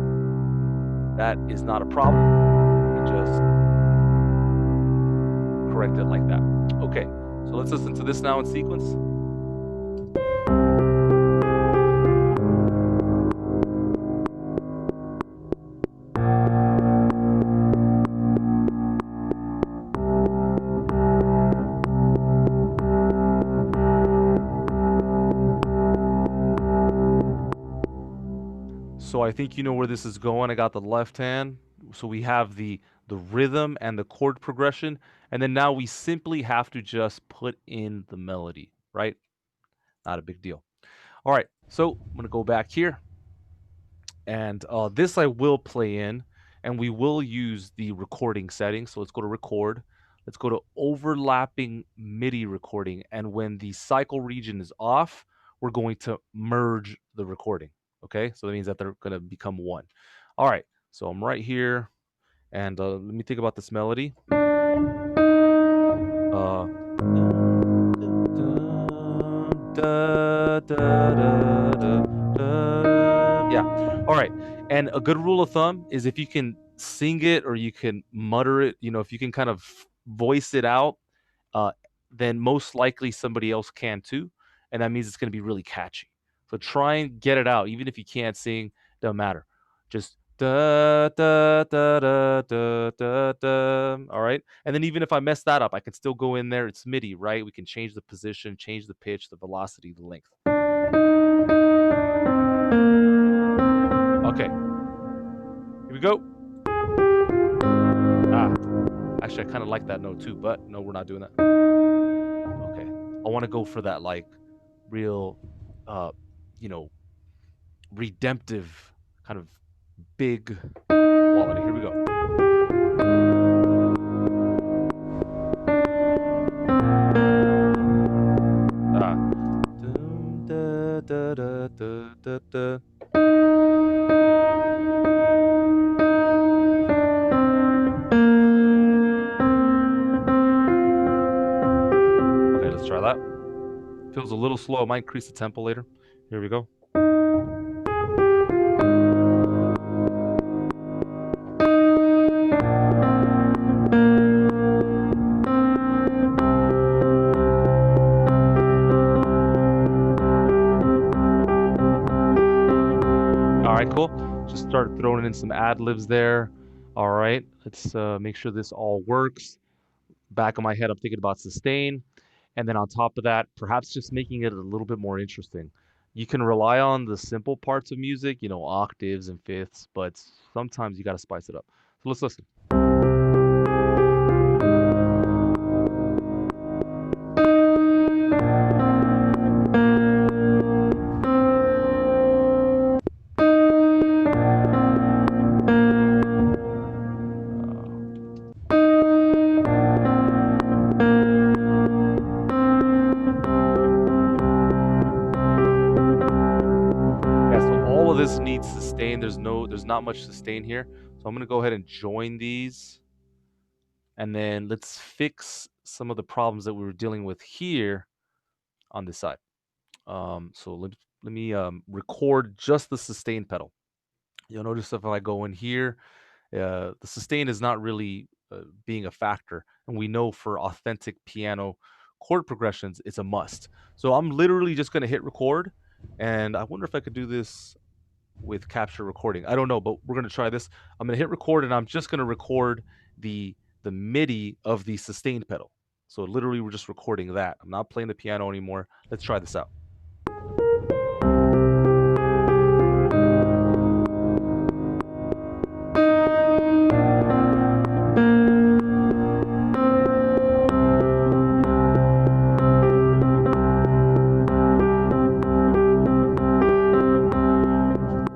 Speaker 1: that is not a problem. You just correct it like that. Okay, so let's listen to this now in sequence. So I think you know where this is going. I got the left hand. So we have the rhythm and the chord progression. And then now we simply have to just put in the melody, right? Not a big deal. All right. So I'm going to go back here. And this I will play in. And we will use the recording settings. So let's go to record. Let's go to overlapping MIDI recording. And when the cycle region is off, we're going to merge the recording. Okay, so that means that they're going to become one. All right, so I'm right here. And let me think about this melody. Yeah. All right. And a good rule of thumb is if you can sing it or you can mutter it, if you can kind of voice it out, uh, then most likely somebody else can too. And that means it's going to be really catchy. So try and get it out. Even if you can't sing, doesn't matter. Just da da da da da da da. All right. And then even if I mess that up, I can still go in there. It's MIDI, right? We can change the position, change the pitch, the velocity, the length. Okay. Here we go. Actually, I kind of like that note too, but no, we're not doing that. Okay. I want to go for that like real, you know, redemptive kind of big quality. Here we go. Da, da, da, da, da, da. Okay, let's try that. Feels a little slow. I might increase the tempo later. Here we go. All right, cool. Just start throwing in some ad libs there. All right, let's make sure this all works. Back of my head, I'm thinking about sustain. And then on top of that, perhaps just making it a little bit more interesting. You can rely on the simple parts of music, octaves and fifths, but sometimes you got to spice it up. So let's listen. This needs sustain. There's not much sustain here. So I'm going to go ahead and join these. And then let's fix some of the problems that we were dealing with here on this side. So let me record just the sustain pedal. You'll notice if I go in here, the sustain is not really being a factor, and we know for authentic piano chord progressions, it's a must. So I'm literally just gonna hit record, and I wonder if I could do this with capture recording. I don't know, but we're gonna try this. I'm gonna hit record, and I'm just gonna record the MIDI of the sustained pedal. So literally, we're just recording that. I'm not playing the piano anymore. Let's try this out.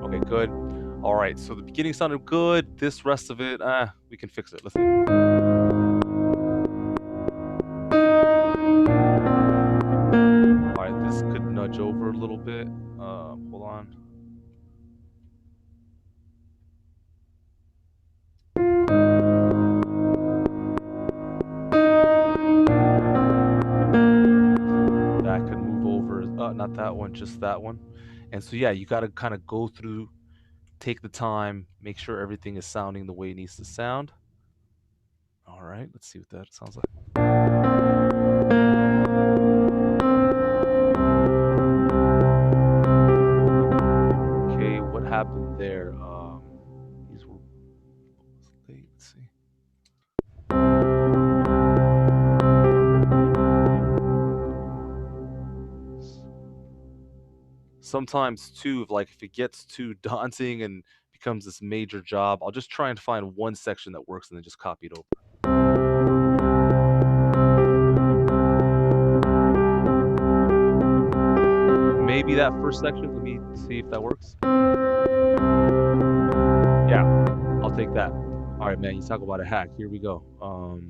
Speaker 1: Okay, good. All right, so the beginning sounded good. This rest of it, we can fix it. Let's see. All right, this could nudge over a little bit. Hold on. That could move over. Not that one, just that one. And so, yeah, you got to kind of go through, take the time, make sure everything is sounding the way it needs to sound. All right, let's see what that sounds like. Okay, what happened there? These were late. Let's see. Sometimes too, like if it gets too daunting and becomes this major job, I'll just try and find one section that works and then just copy it over. Maybe that first section, let me see if that works. Yeah, I'll take that. All right, man, you talk about a hack. Here we go. All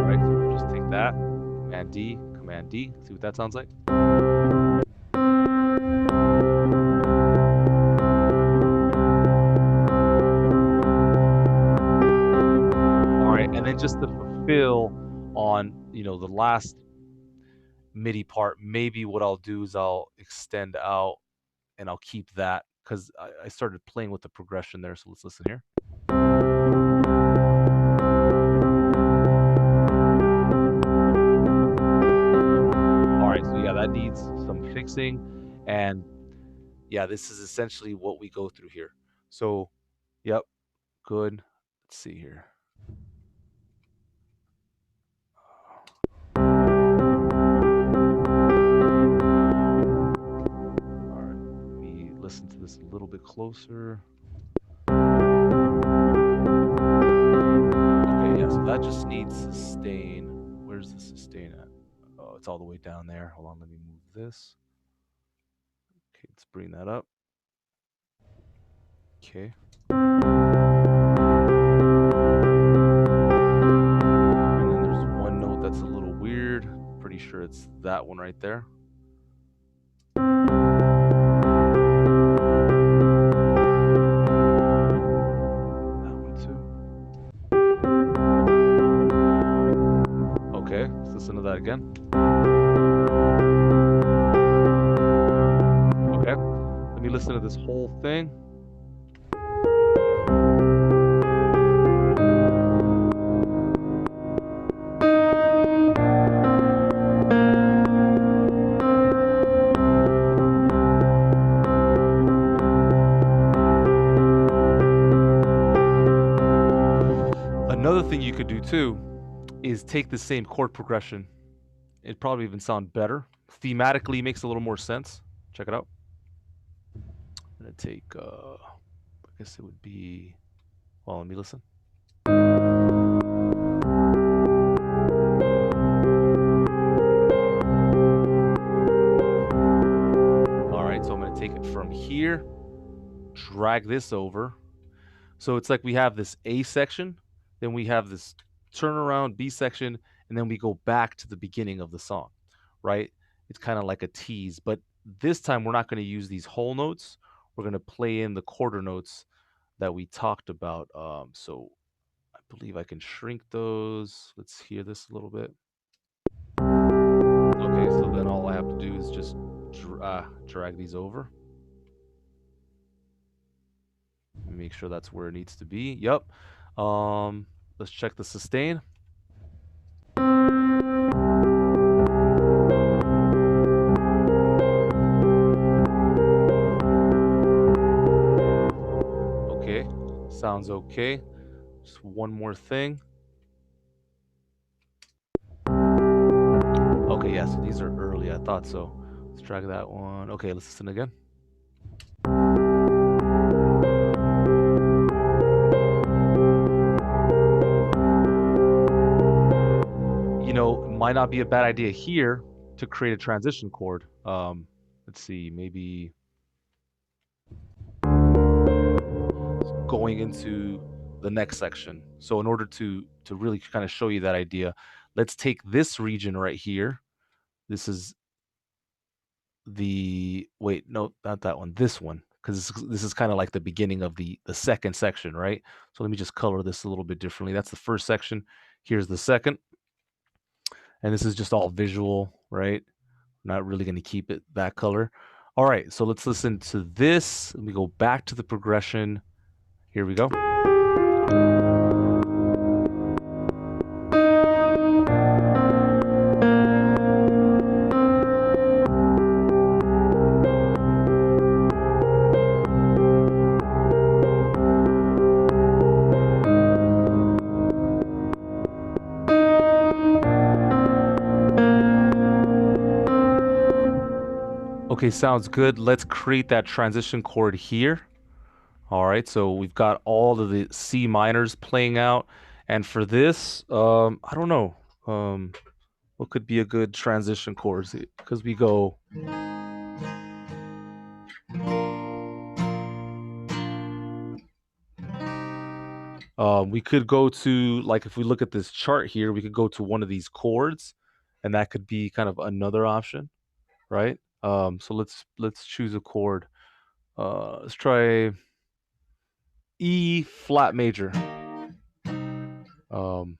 Speaker 1: right, so we'll just take that, Command D, see what that sounds like. All right, and then just to fulfill on, the last MIDI part, maybe what I'll do is I'll extend out and I'll keep that because I started playing with the progression there. So let's listen here. All right, so yeah, that needs some fixing. And yeah, this is essentially what we go through here. So, yep, good. Let's see here. All right, let me listen to this a little bit closer. Okay, yeah, so that just needs sustain. Where's the sustain at? Oh, it's all the way down there. Hold on, let me move this. Okay, let's bring that up. Okay. And then there's one note that's a little weird. Pretty sure it's that one right there. That one too. Okay, let's listen to that again. Okay, let me listen to this whole thing. Another thing you could do too is take the same chord progression. It'd probably even sound better. Thematically makes a little more sense. Check it out. I'm gonna take, I guess it would be, well, let me listen. All right, so I'm gonna take it from here, drag this over. So it's like we have this A section, then we have this turnaround B section, and then we go back to the beginning of the song, right? It's kind of like a tease, but this time we're not going to use these whole notes. We're going to play in the quarter notes that we talked about. So I believe I can shrink those. Let's hear this a little bit. Okay, so then all I have to do is just drag these over. Make sure that's where it needs to be. Yep. Let's check the sustain. Okay, sounds okay. Just one more thing. Okay, yeah, so these are early. I thought so. Let's drag that one. Okay, let's listen again. It might not be a bad idea here to create a transition chord. Let's see, maybe going into the next section. So in order to really kind of show you that idea, let's take this region right here. This is no, not that one, this one, because this is kind of like the beginning of the second section, right? So let me just color this a little bit differently. That's the first section. Here's the second. And this is just all visual, right? Not really going to keep it that color. All right, so let's listen to this. Let me go back to the progression. Here we go. Okay, sounds good. Let's create that transition chord here. All right, so we've got all of the C minors playing out. And for this, I don't know, what could be a good transition chord? Because we go. We could go to, like, if we look at this chart here, we could go to one of these chords, and that could be kind of another option, right? So let's choose a chord. Let's try E flat major. Um,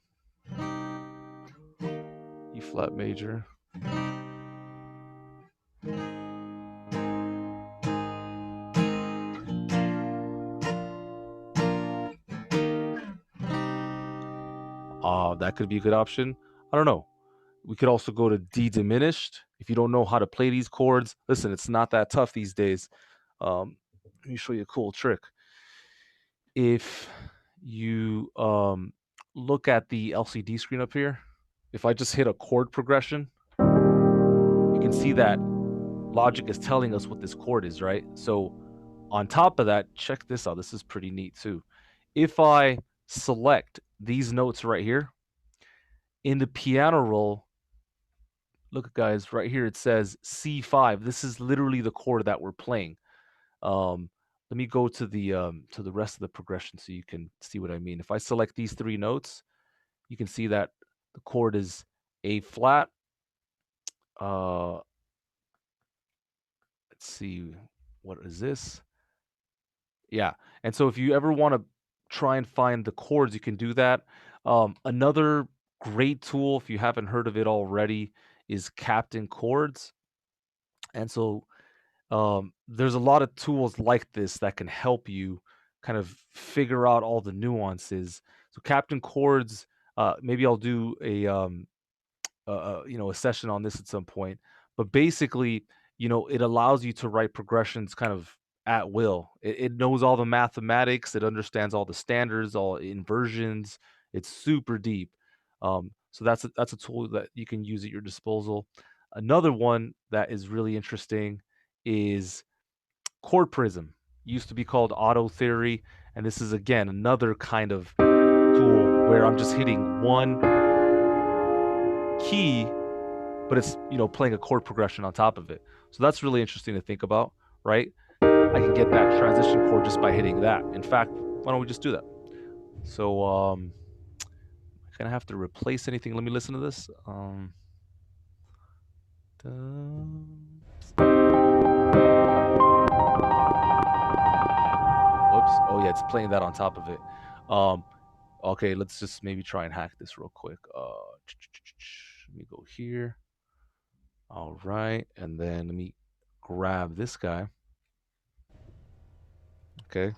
Speaker 1: E flat major. That could be a good option. I don't know. We could also go to D diminished. If you don't know how to play these chords, listen, it's not that tough these days. Let me show you a cool trick. If you look at the LCD screen up here, if I just hit a chord progression, you can see that Logic is telling us what this chord is, right? So on top of that, check this out. This is pretty neat too. If I select these notes right here in the piano roll, look guys, right here it says C5. This is literally the chord that we're playing. Let me go to the rest of the progression so you can see what I mean. If I select these three notes, you can see that the chord is A flat. Let's see, what is this? Yeah. And so if you ever want to try and find the chords, you can do that. Another great tool, if you haven't heard of it already, is Captain Chords. And so there's a lot of tools like this that can help you kind of figure out all the nuances. So Captain Chords, maybe I'll do a session on this at some point. But basically, it allows you to write progressions kind of at will. It knows all the mathematics. It understands all the standards, all inversions. It's super deep. So that's a tool that you can use at your disposal. Another one that is really interesting is Chord Prism. Used to be called Auto Theory, and this is again another kind of tool where I'm just hitting one key, but it's playing a chord progression on top of it. So that's really interesting to think about, right? I can get that transition chord just by hitting that. In fact, why don't we just do that? So I'm gonna have to replace anything. Let me listen to this. Whoops. Oh yeah, it's playing that on top of it. Okay, let's just maybe try and hack this real quick. Let me go here. All right, and then let me grab this guy. Okay.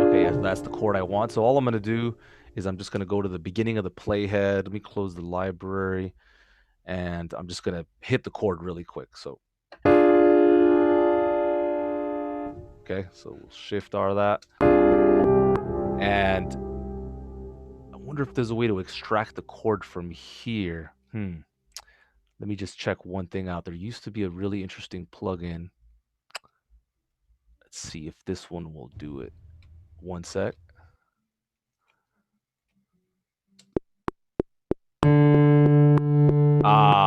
Speaker 1: Okay, yes, that's the chord I want. So all I'm going to do is I'm just going to go to the beginning of the playhead. Let me close the library, and I'm just going to hit the chord really quick. So, okay, so we'll shift R that. And I wonder if there's a way to extract the chord from here. Let me just check one thing out. There used to be a really interesting plugin. Let's see if this one will do it. One sec.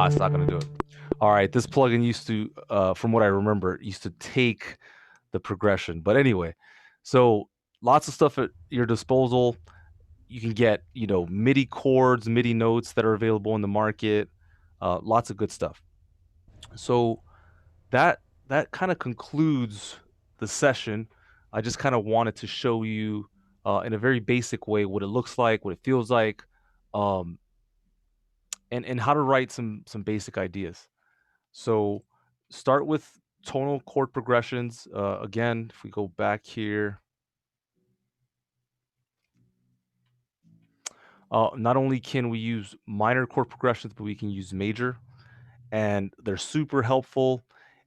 Speaker 1: It's not going to do it. All right, this plugin used to, from what I remember, used to take the progression. But anyway, so lots of stuff at your disposal. You can get, MIDI chords, MIDI notes that are available in the market. Lots of good stuff. So that kind of concludes the session. I just kind of wanted to show you in a very basic way what it looks like, what it feels like, um, and how to write some basic ideas. So start with tonal chord progressions. Again, if we go back here, not only can we use minor chord progressions, but we can use major, and they're super helpful.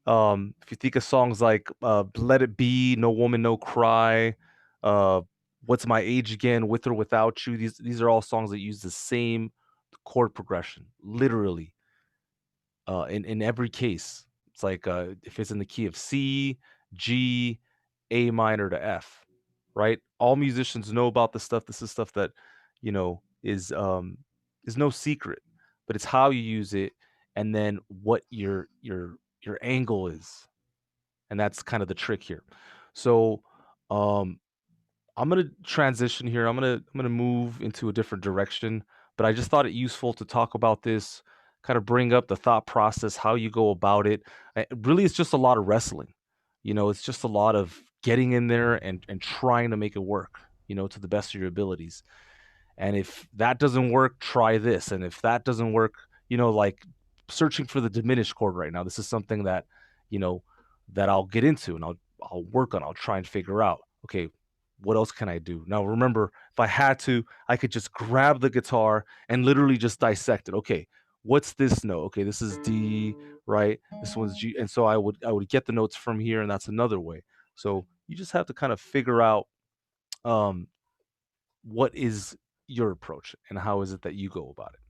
Speaker 1: If you think of songs like "Let It Be," "No Woman, No Cry," uh, "What's My Age Again," "With or Without You," these are all songs that use the same chord progression, literally. In every case. It's like if it's in the key of C, G, A minor to F, right? All musicians know about this stuff. This is stuff that is no secret, but it's how you use it and then what your angle is, and that's kind of the trick here. So um, I'm gonna transition here. I'm gonna move into a different direction, but I just thought it useful to talk about this, kind of bring up the thought process, how you go about it. Really, it's just a lot of wrestling. It's just a lot of getting in there and trying to make it work. To the best of your abilities. And if that doesn't work, try this. And if that doesn't work, like searching for the diminished chord right now. This is something that, you know, that I'll get into and I'll work on. I'll try and figure out, okay, what else can I do? Now remember, if I had to, I could just grab the guitar and literally just dissect it. Okay, what's this note? Okay, this is D, right? This one's G. And so I would get the notes from here, and that's another way. So you just have to kind of figure out um what is your approach and how is it that you go about it.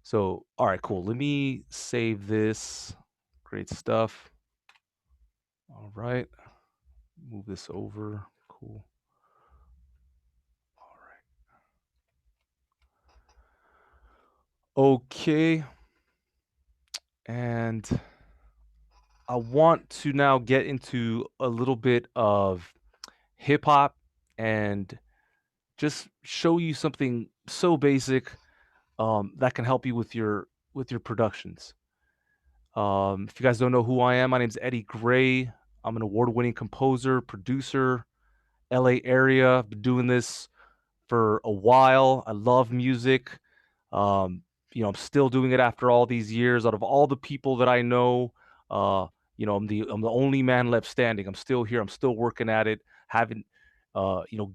Speaker 1: So, all right, cool. Let me save this. Great stuff. All right. Move this over. Cool. All right. Okay. And I want to now get into a little bit of hip hop and just show you something so basic that can help you with your productions. If you guys don't know who I am, my name's Eddie Gray. I'm an award-winning composer, producer, LA area. Been doing this for a while. I love music. Um, I'm still doing it after all these years. Out of all the people that I know, uh, I'm the only man left standing. I'm still here. I'm still working at it. Haven't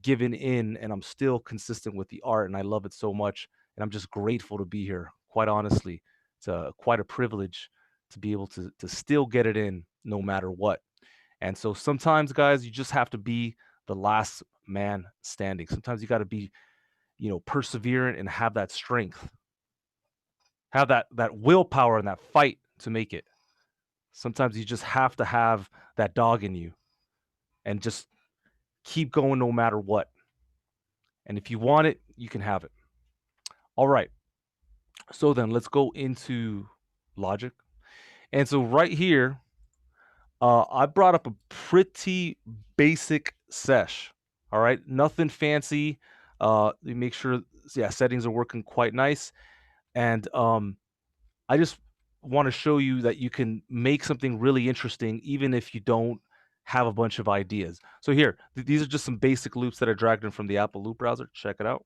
Speaker 1: given in, and I'm still consistent with the art, and I love it so much. And I'm just grateful to be here. Quite honestly, it's quite a privilege to be able to still get it in no matter what. And so sometimes, guys, you just have to be the last man standing. Sometimes you got to be, perseverant and have that strength, have that willpower and that fight to make it. Sometimes you just have to have that dog in you and just keep going no matter what. And if you want it, you can have it. All right. So then let's go into Logic. And so right here, I brought up a pretty basic sesh. All right, nothing fancy. You make sure, yeah, settings are working quite nice, and I just want to show you that you can make something really interesting even if you don't have a bunch of ideas. So here, these are just some basic loops that I dragged in from the Apple Loop browser. Check it out.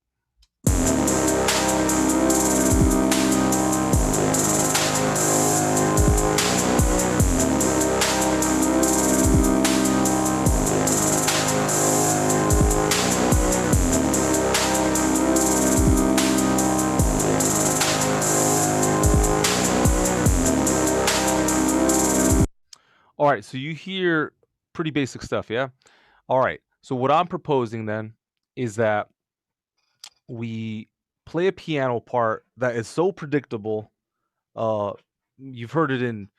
Speaker 1: All right, so you hear pretty basic stuff, yeah? All right. So what I'm proposing then is that we play a piano part that is so predictable. Uh, you've heard it in,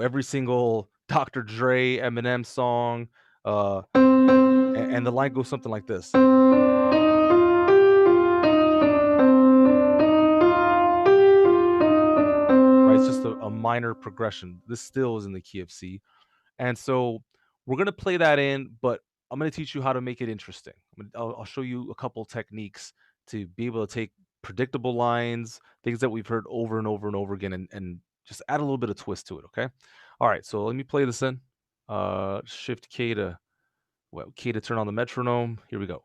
Speaker 1: every single Dr. Dre, Eminem song. And the line goes something like this. Right? It's just a minor progression. This still is in the key of C. And so we're gonna play that in, but I'm gonna teach you how to make it interesting. I'll show you a couple techniques to be able to take predictable lines, things that we've heard over and over and over again, and just add a little bit of twist to it. Okay. All right. So let me play this in. Shift K to K to turn on the metronome. Here we go.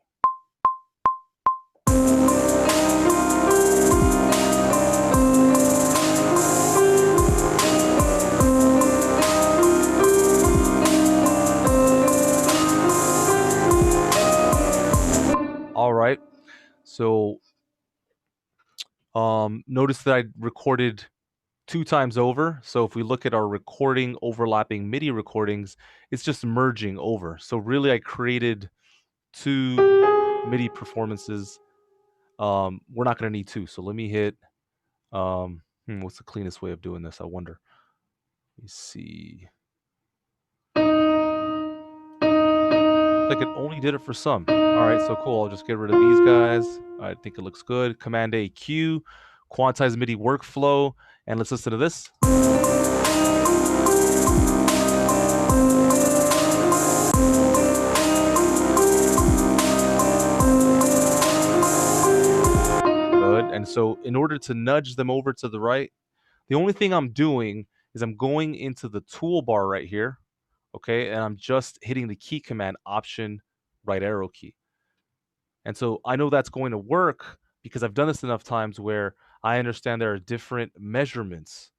Speaker 1: All right. So notice that I recorded 2 times over. So if we look at our recording overlapping MIDI recordings, it's just merging over. So really I created 2 MIDI performances. We're not gonna need 2. So let me hit what's the cleanest way of doing this? I wonder. Let me see. Like it only did it for some. All right, so cool. I'll just get rid of these guys. I think it looks good. Command A Q, quantize MIDI workflow, and let's listen to this. Good. And so in order to nudge them over to the right, the only thing I'm doing is I'm going into the toolbar right here, okay? And I'm just hitting the key command, Option, right arrow key. And so I know that's going to work because I've done this enough times where I understand there are different measurements,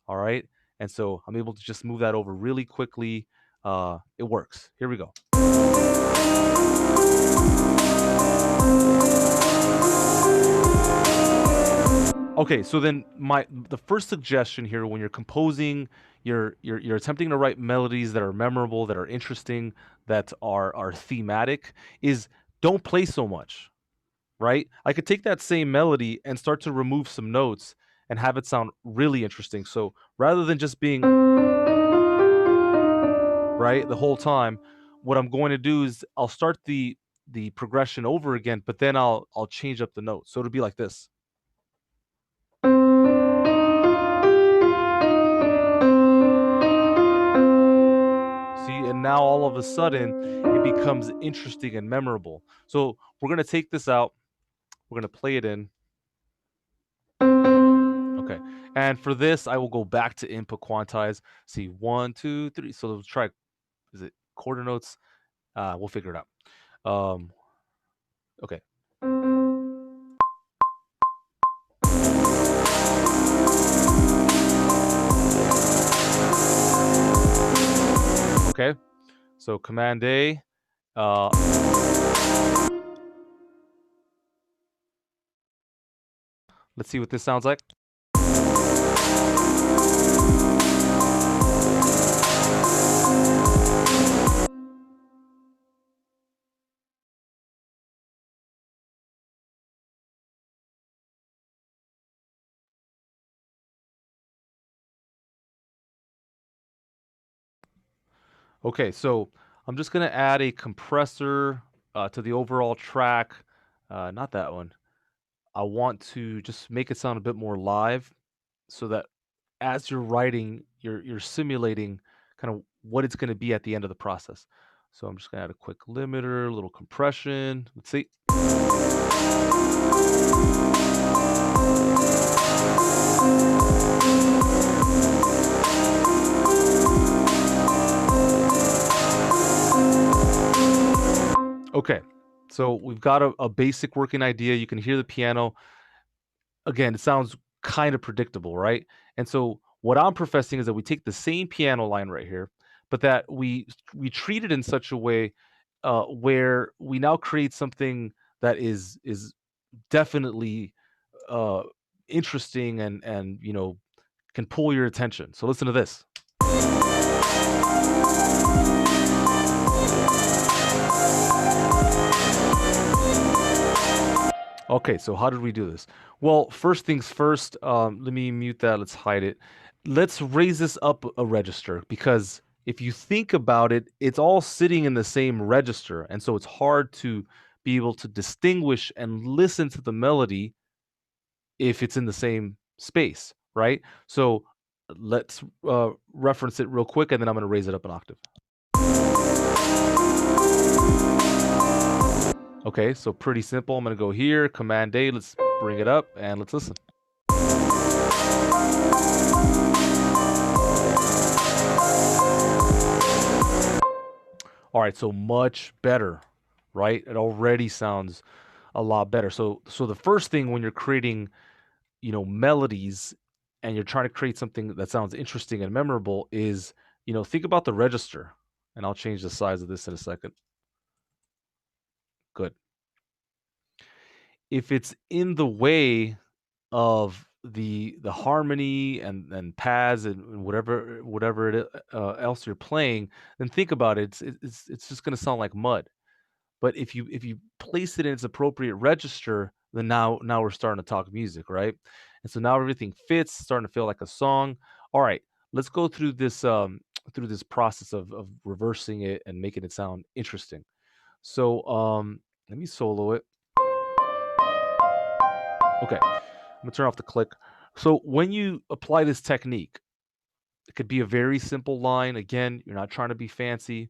Speaker 1: all right? And so I'm able to just move that over really quickly. It works. Here we go. Okay, so then the first suggestion here when you're composing, you're attempting to write melodies that are memorable, that are interesting, that are thematic, is don't play so much, right? I could take that same melody and start to remove some notes and have it sound really interesting. So rather than just being right the whole time, what I'm going to do is I'll start the progression over again, but then I'll change up the notes. So it'll be like this. See, and now all of a sudden it becomes interesting and memorable. So we're gonna take this out, we're gonna play it in. Okay. And for this, I will go back to input quantize. See, 1, 2, 3. So let's try, is it quarter notes? We'll figure it out. Okay. Okay. So Command A. Uh, let's see what this sounds like. Okay, so I'm just gonna add a compressor to the overall track. Not that one. I want to just make it sound a bit more live, so that as you're writing, you're simulating kind of what it's going to be at the end of the process. So I'm just going to add a quick limiter, a little compression. Let's see. Okay, so we've got a basic working idea. You can hear the piano. Again, it sounds kind of predictable, right? And so what I'm professing is that we take the same piano line right here, but that we treat it in such a way where we now create something that is definitely uh, interesting and can pull your attention. So listen to this. Okay, so how did we do this? Well, first things first, let me mute that. Let's hide it. Let's raise this up a register because if you think about it, it's all sitting in the same register. And so it's hard to be able to distinguish and listen to the melody if it's in the same space, right? So let's reference it real quick and then I'm going to raise it up an octave. Okay, so pretty simple. I'm going to go here, Command A, let's bring it up and let's listen. All right, so much better, right? It already sounds a lot better. So the first thing when you're creating, melodies and you're trying to create something that sounds interesting and memorable is, think about the register. And I'll change the size of this in a second. Good. If it's in the way of the harmony and pads and whatever else you're playing, then think about it. It's just going to sound like mud. But if you place it in its appropriate register, then now we're starting to talk music, right? And so now everything fits, starting to feel like a song. All right, let's go through this process of reversing it and making it sound interesting. So let me solo it. Okay, I'm gonna turn off the click. So when you apply this technique, it could be a very simple line. Again, you're not trying to be fancy,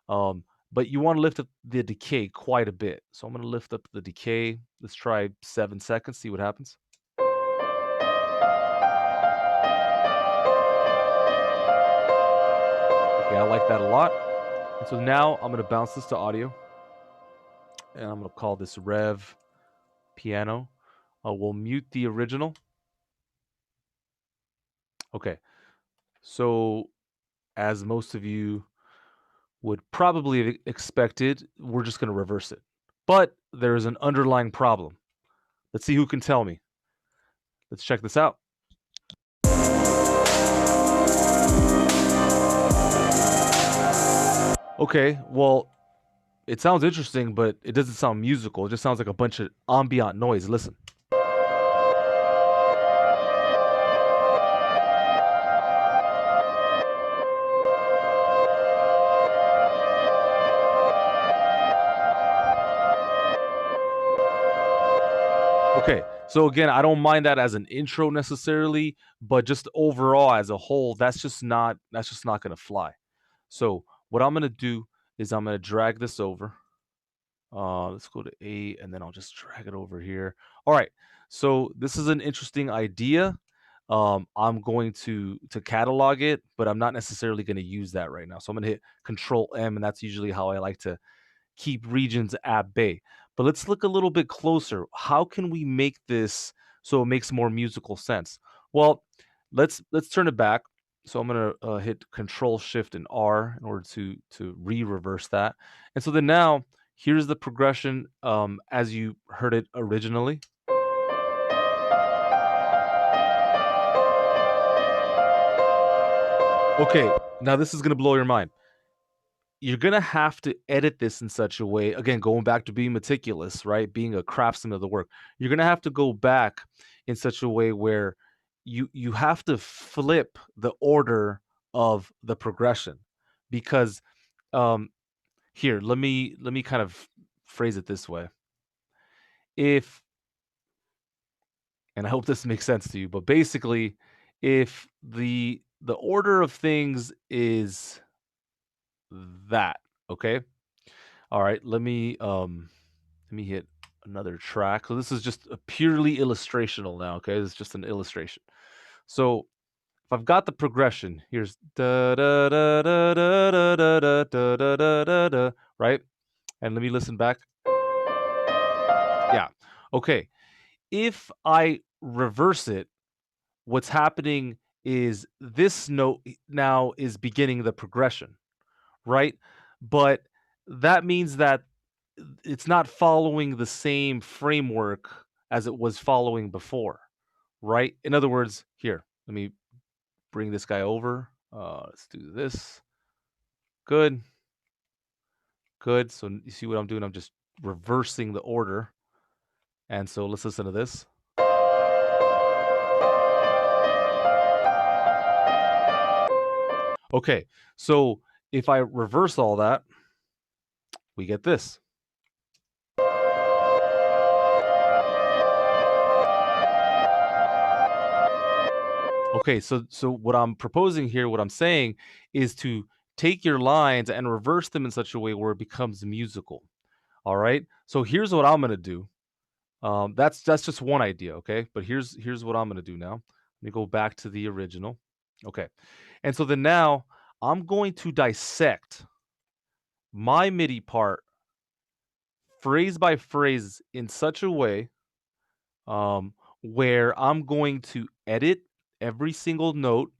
Speaker 1: but you want to lift up the decay quite a bit. So I'm going to lift up the decay. Let's try 7 seconds, see what happens. Okay, I like that a lot. And so now I'm going to bounce this to audio, and I'm going to call this Rev Piano. We'll mute the original. Okay, so as most of you would probably have expected, we're just going to reverse it. But there is an underlying problem. Let's see who can tell me. Let's check this out. Okay, well, it sounds interesting, but it doesn't sound musical. It just sounds like a bunch of ambient noise. Listen. Okay, so again, I don't mind that as an intro necessarily, but just overall as a whole, that's just not gonna fly. So what I'm gonna do is I'm gonna drag this over. Let's go to 8, and then I'll just drag it over here. All right, so this is an interesting idea. I'm going to catalog it, but I'm not necessarily going to use that right now. So I'm going to hit Control M, and that's usually how I like to keep regions at bay. But let's look a little bit closer. How can we make this so it makes more musical sense? Well, let's turn it back. So I'm gonna hit Control Shift and R in order to re-reverse that. And so then now here's the progression as you heard it originally. Okay, now this is gonna blow your mind. You're gonna have to edit this in such a way, again, going back to being meticulous, right? Being a craftsman of the work. You're gonna have to go back in such a way where you have to flip the order of the progression because um here, let me kind of phrase it this way. If and I hope this makes sense to you, but basically if the order of things is that, okay? All right, let me hit another track. So this is just a purely illustrational now, okay? This is just an illustration. So if I've got the progression, here's da da da da da da da da da da da da, right? And let me listen back. Yeah. Okay. If I reverse it, what's happening is this note now is beginning the progression, right? But that means that it's not following the same framework as it was following before, right? In other words, here, let me bring this guy over. Let's do this. Good. Good. So you see what I'm doing? I'm just reversing the order. And so let's listen to this. Okay, so if I reverse all that, we get this. Okay, so what I'm proposing here, what I'm saying is to take your lines and reverse them in such a way where it becomes musical. All right. So here's what I'm gonna do. That's just one idea, okay? But here's what I'm gonna do now. Let me go back to the original. Okay. And so then now I'm going to dissect my MIDI part phrase by phrase in such a way where I'm going to edit every single note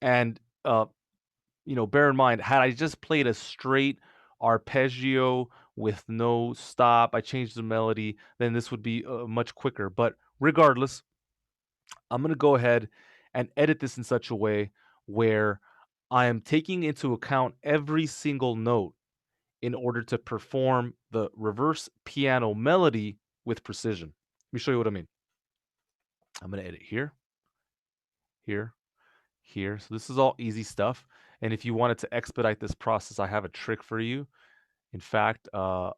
Speaker 1: and bear in mind, had I just played a straight arpeggio with no stop, I changed the melody, then this would be much quicker. But regardless, I'm going to go ahead and edit this in such a way where I am taking into account every single note in order to perform the reverse piano melody with precision. Let me show you what I mean. I'm going to edit here, here, here. So this is all easy stuff. And if you wanted to expedite this process, I have a trick for you. In fact, yeah,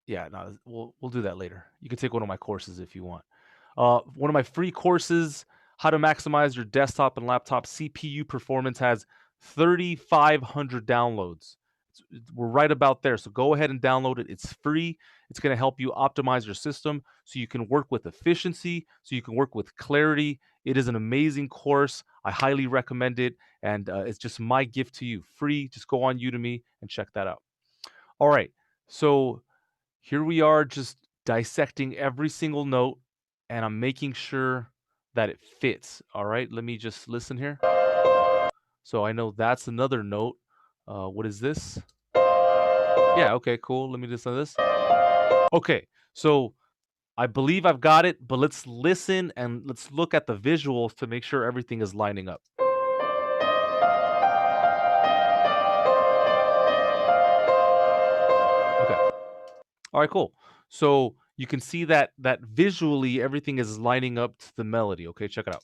Speaker 1: no, we'll do that later. You can take one of my courses if you want. One of my free courses, How to Maximize Your Desktop and Laptop CPU Performance, has 3,500 downloads. We're right about there. So go ahead and download it. It's free. It's going to help you optimize your system so you can work with efficiency, so you can work with clarity. It is an amazing course. I highly recommend it. And it's just my gift to you. Free. Just go on Udemy and check that out. All right. So here we are just dissecting every single note, and I'm making sure that it fits. All right. Let me just listen here. So I know that's another note. What is this? Yeah, okay, cool. Let me listen to this. Okay, so I believe I've got it, but let's listen and let's look at the visuals to make sure everything is lining up. Okay. All right, cool. So you can see that visually everything is lining up to the melody. Okay, check it out.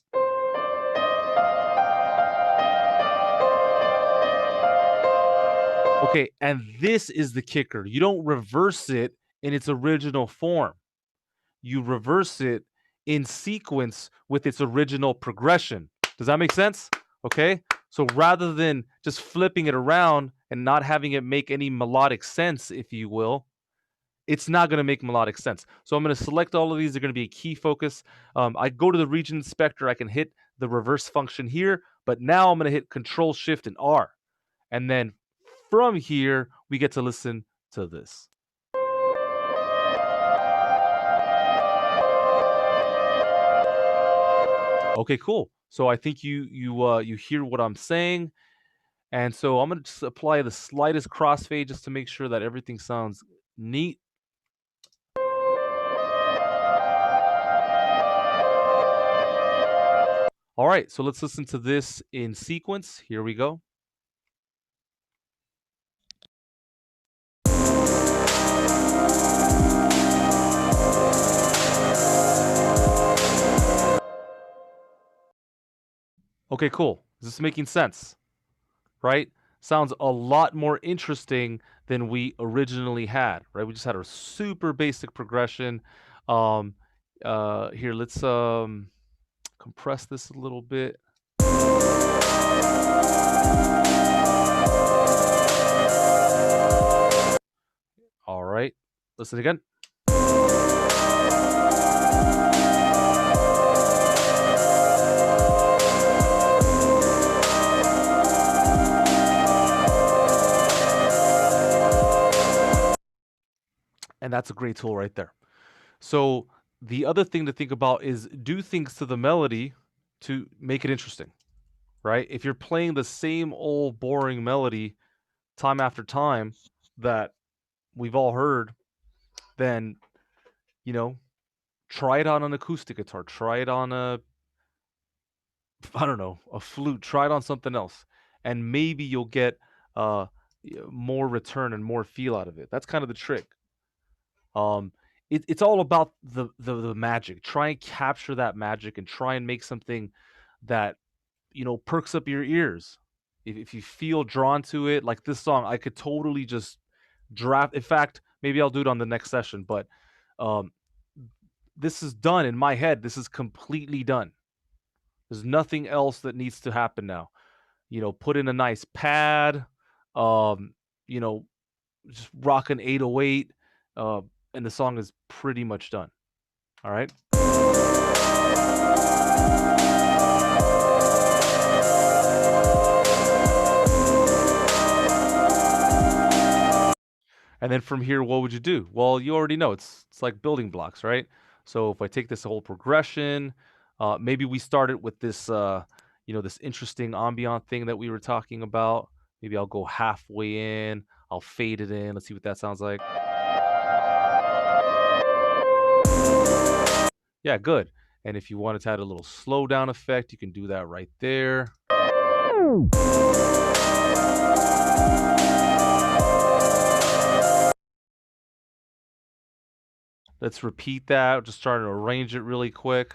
Speaker 1: Okay, and this is the kicker. You don't reverse it in its original form. You reverse it in sequence with its original progression. Does that make sense? Okay. So rather than just flipping it around and not having it make any melodic sense, if you will, it's not going to make melodic sense. So I'm going to select all of these. They're going to be a key focus. I go to the region inspector. I can hit the reverse function here, but now I'm going to hit Control Shift and R. And then from here, we get to listen to this. Okay, cool. So I think you hear what I'm saying, and so I'm gonna just apply the slightest crossfade just to make sure that everything sounds neat. All right, so let's listen to this in sequence. Here we go. Okay, cool. Is this making sense? Right? Sounds a lot more interesting than we originally had, right? We just had a super basic progression. Um, Here, let's compress this a little bit. All right, listen again. And that's a great tool right there. So the other thing to think about is do things to the melody to make it interesting, right? If you're playing the same old boring melody time after time that we've all heard, then, you know, try it on an acoustic guitar, try it on a, I don't know, a flute, try it on something else. And maybe you'll get more return and more feel out of it. That's kind of the trick. Um, it's all about the magic. Try and capture that magic and try and make something that, perks up your ears. If you feel drawn to it, like this song, I could totally just draft. In fact, maybe I'll do it on the next session, but um, this is done in my head. This is completely done. There's nothing else that needs to happen now. Put in a nice pad, um, you know, just rock an 808, uh, and the song is pretty much done. All right. And then from here, what would you do? Well, you already know it's like building blocks, right? So if I take this whole progression, maybe we started with this, this interesting ambient thing that we were talking about. Maybe I'll go halfway in. I'll fade it in. Let's see what that sounds like. Yeah, good. And if you wanted to add a little slowdown effect, you can do that right there. Let's repeat that. Just trying to arrange it really quick.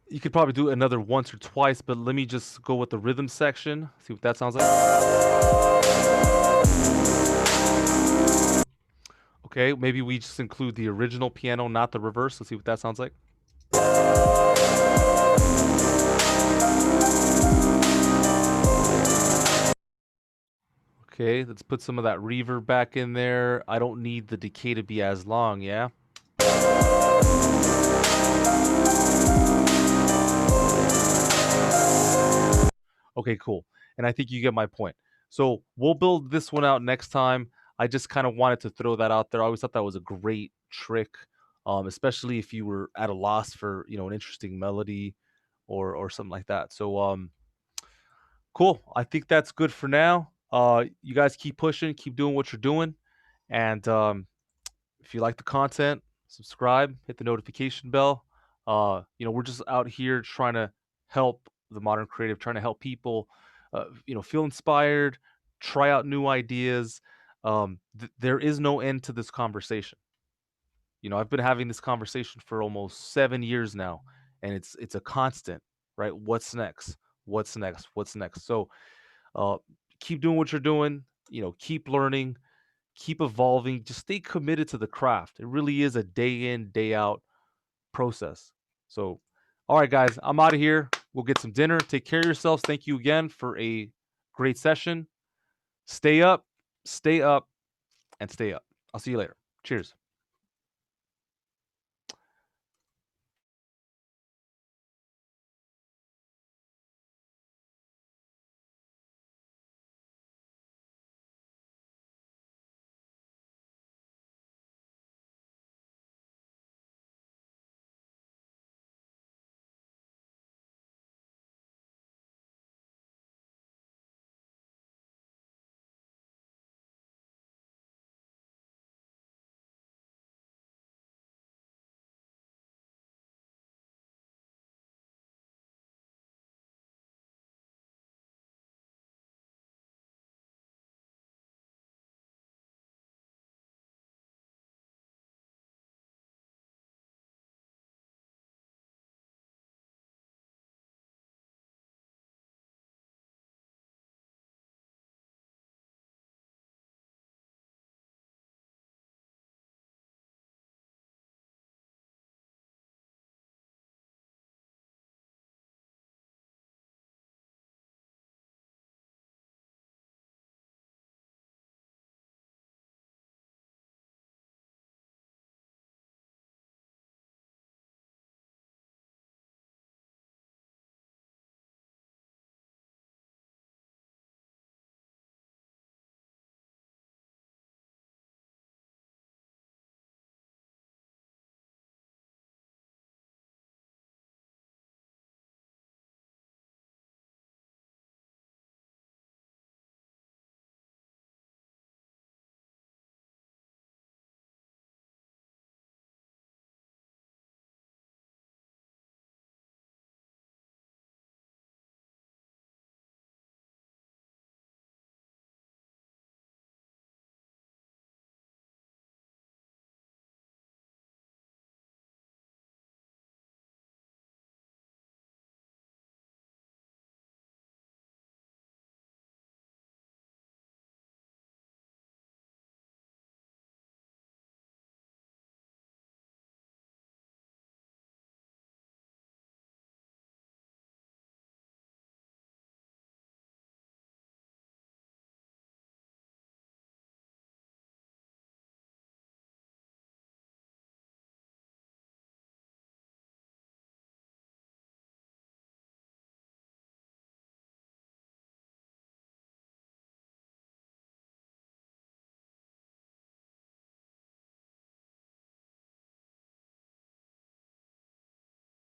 Speaker 1: You could probably do it another once or twice, but let me just go with the rhythm section. See what that sounds like. Okay, maybe we just include the original piano, not the reverse. Let's see what that sounds like. Okay, let's put some of that reverb back in there. I don't need the decay to be as long, yeah? Okay, cool. And I think you get my point. So we'll build this one out next time. I just kind of wanted to throw that out there. I always thought that was a great trick, especially if you were at a loss for an interesting melody or something like that. So cool. I think that's good for now. You guys keep pushing, keep doing what you're doing, and if you like the content, subscribe, hit the notification bell. We're just out here trying to help the modern creative, trying to help people, feel inspired, try out new ideas. There is no end to this conversation. I've been having this conversation for almost 7 years now, and it's a constant, right? What's next? What's next? What's next? So uh, keep doing what you're doing. Keep learning, keep evolving, just stay committed to the craft. It really is a day in, day out process. So, all right, guys, I'm out of here. We'll get some dinner. Take care of yourselves. Thank you again for a great session. Stay up, and stay up. I'll see you later. Cheers.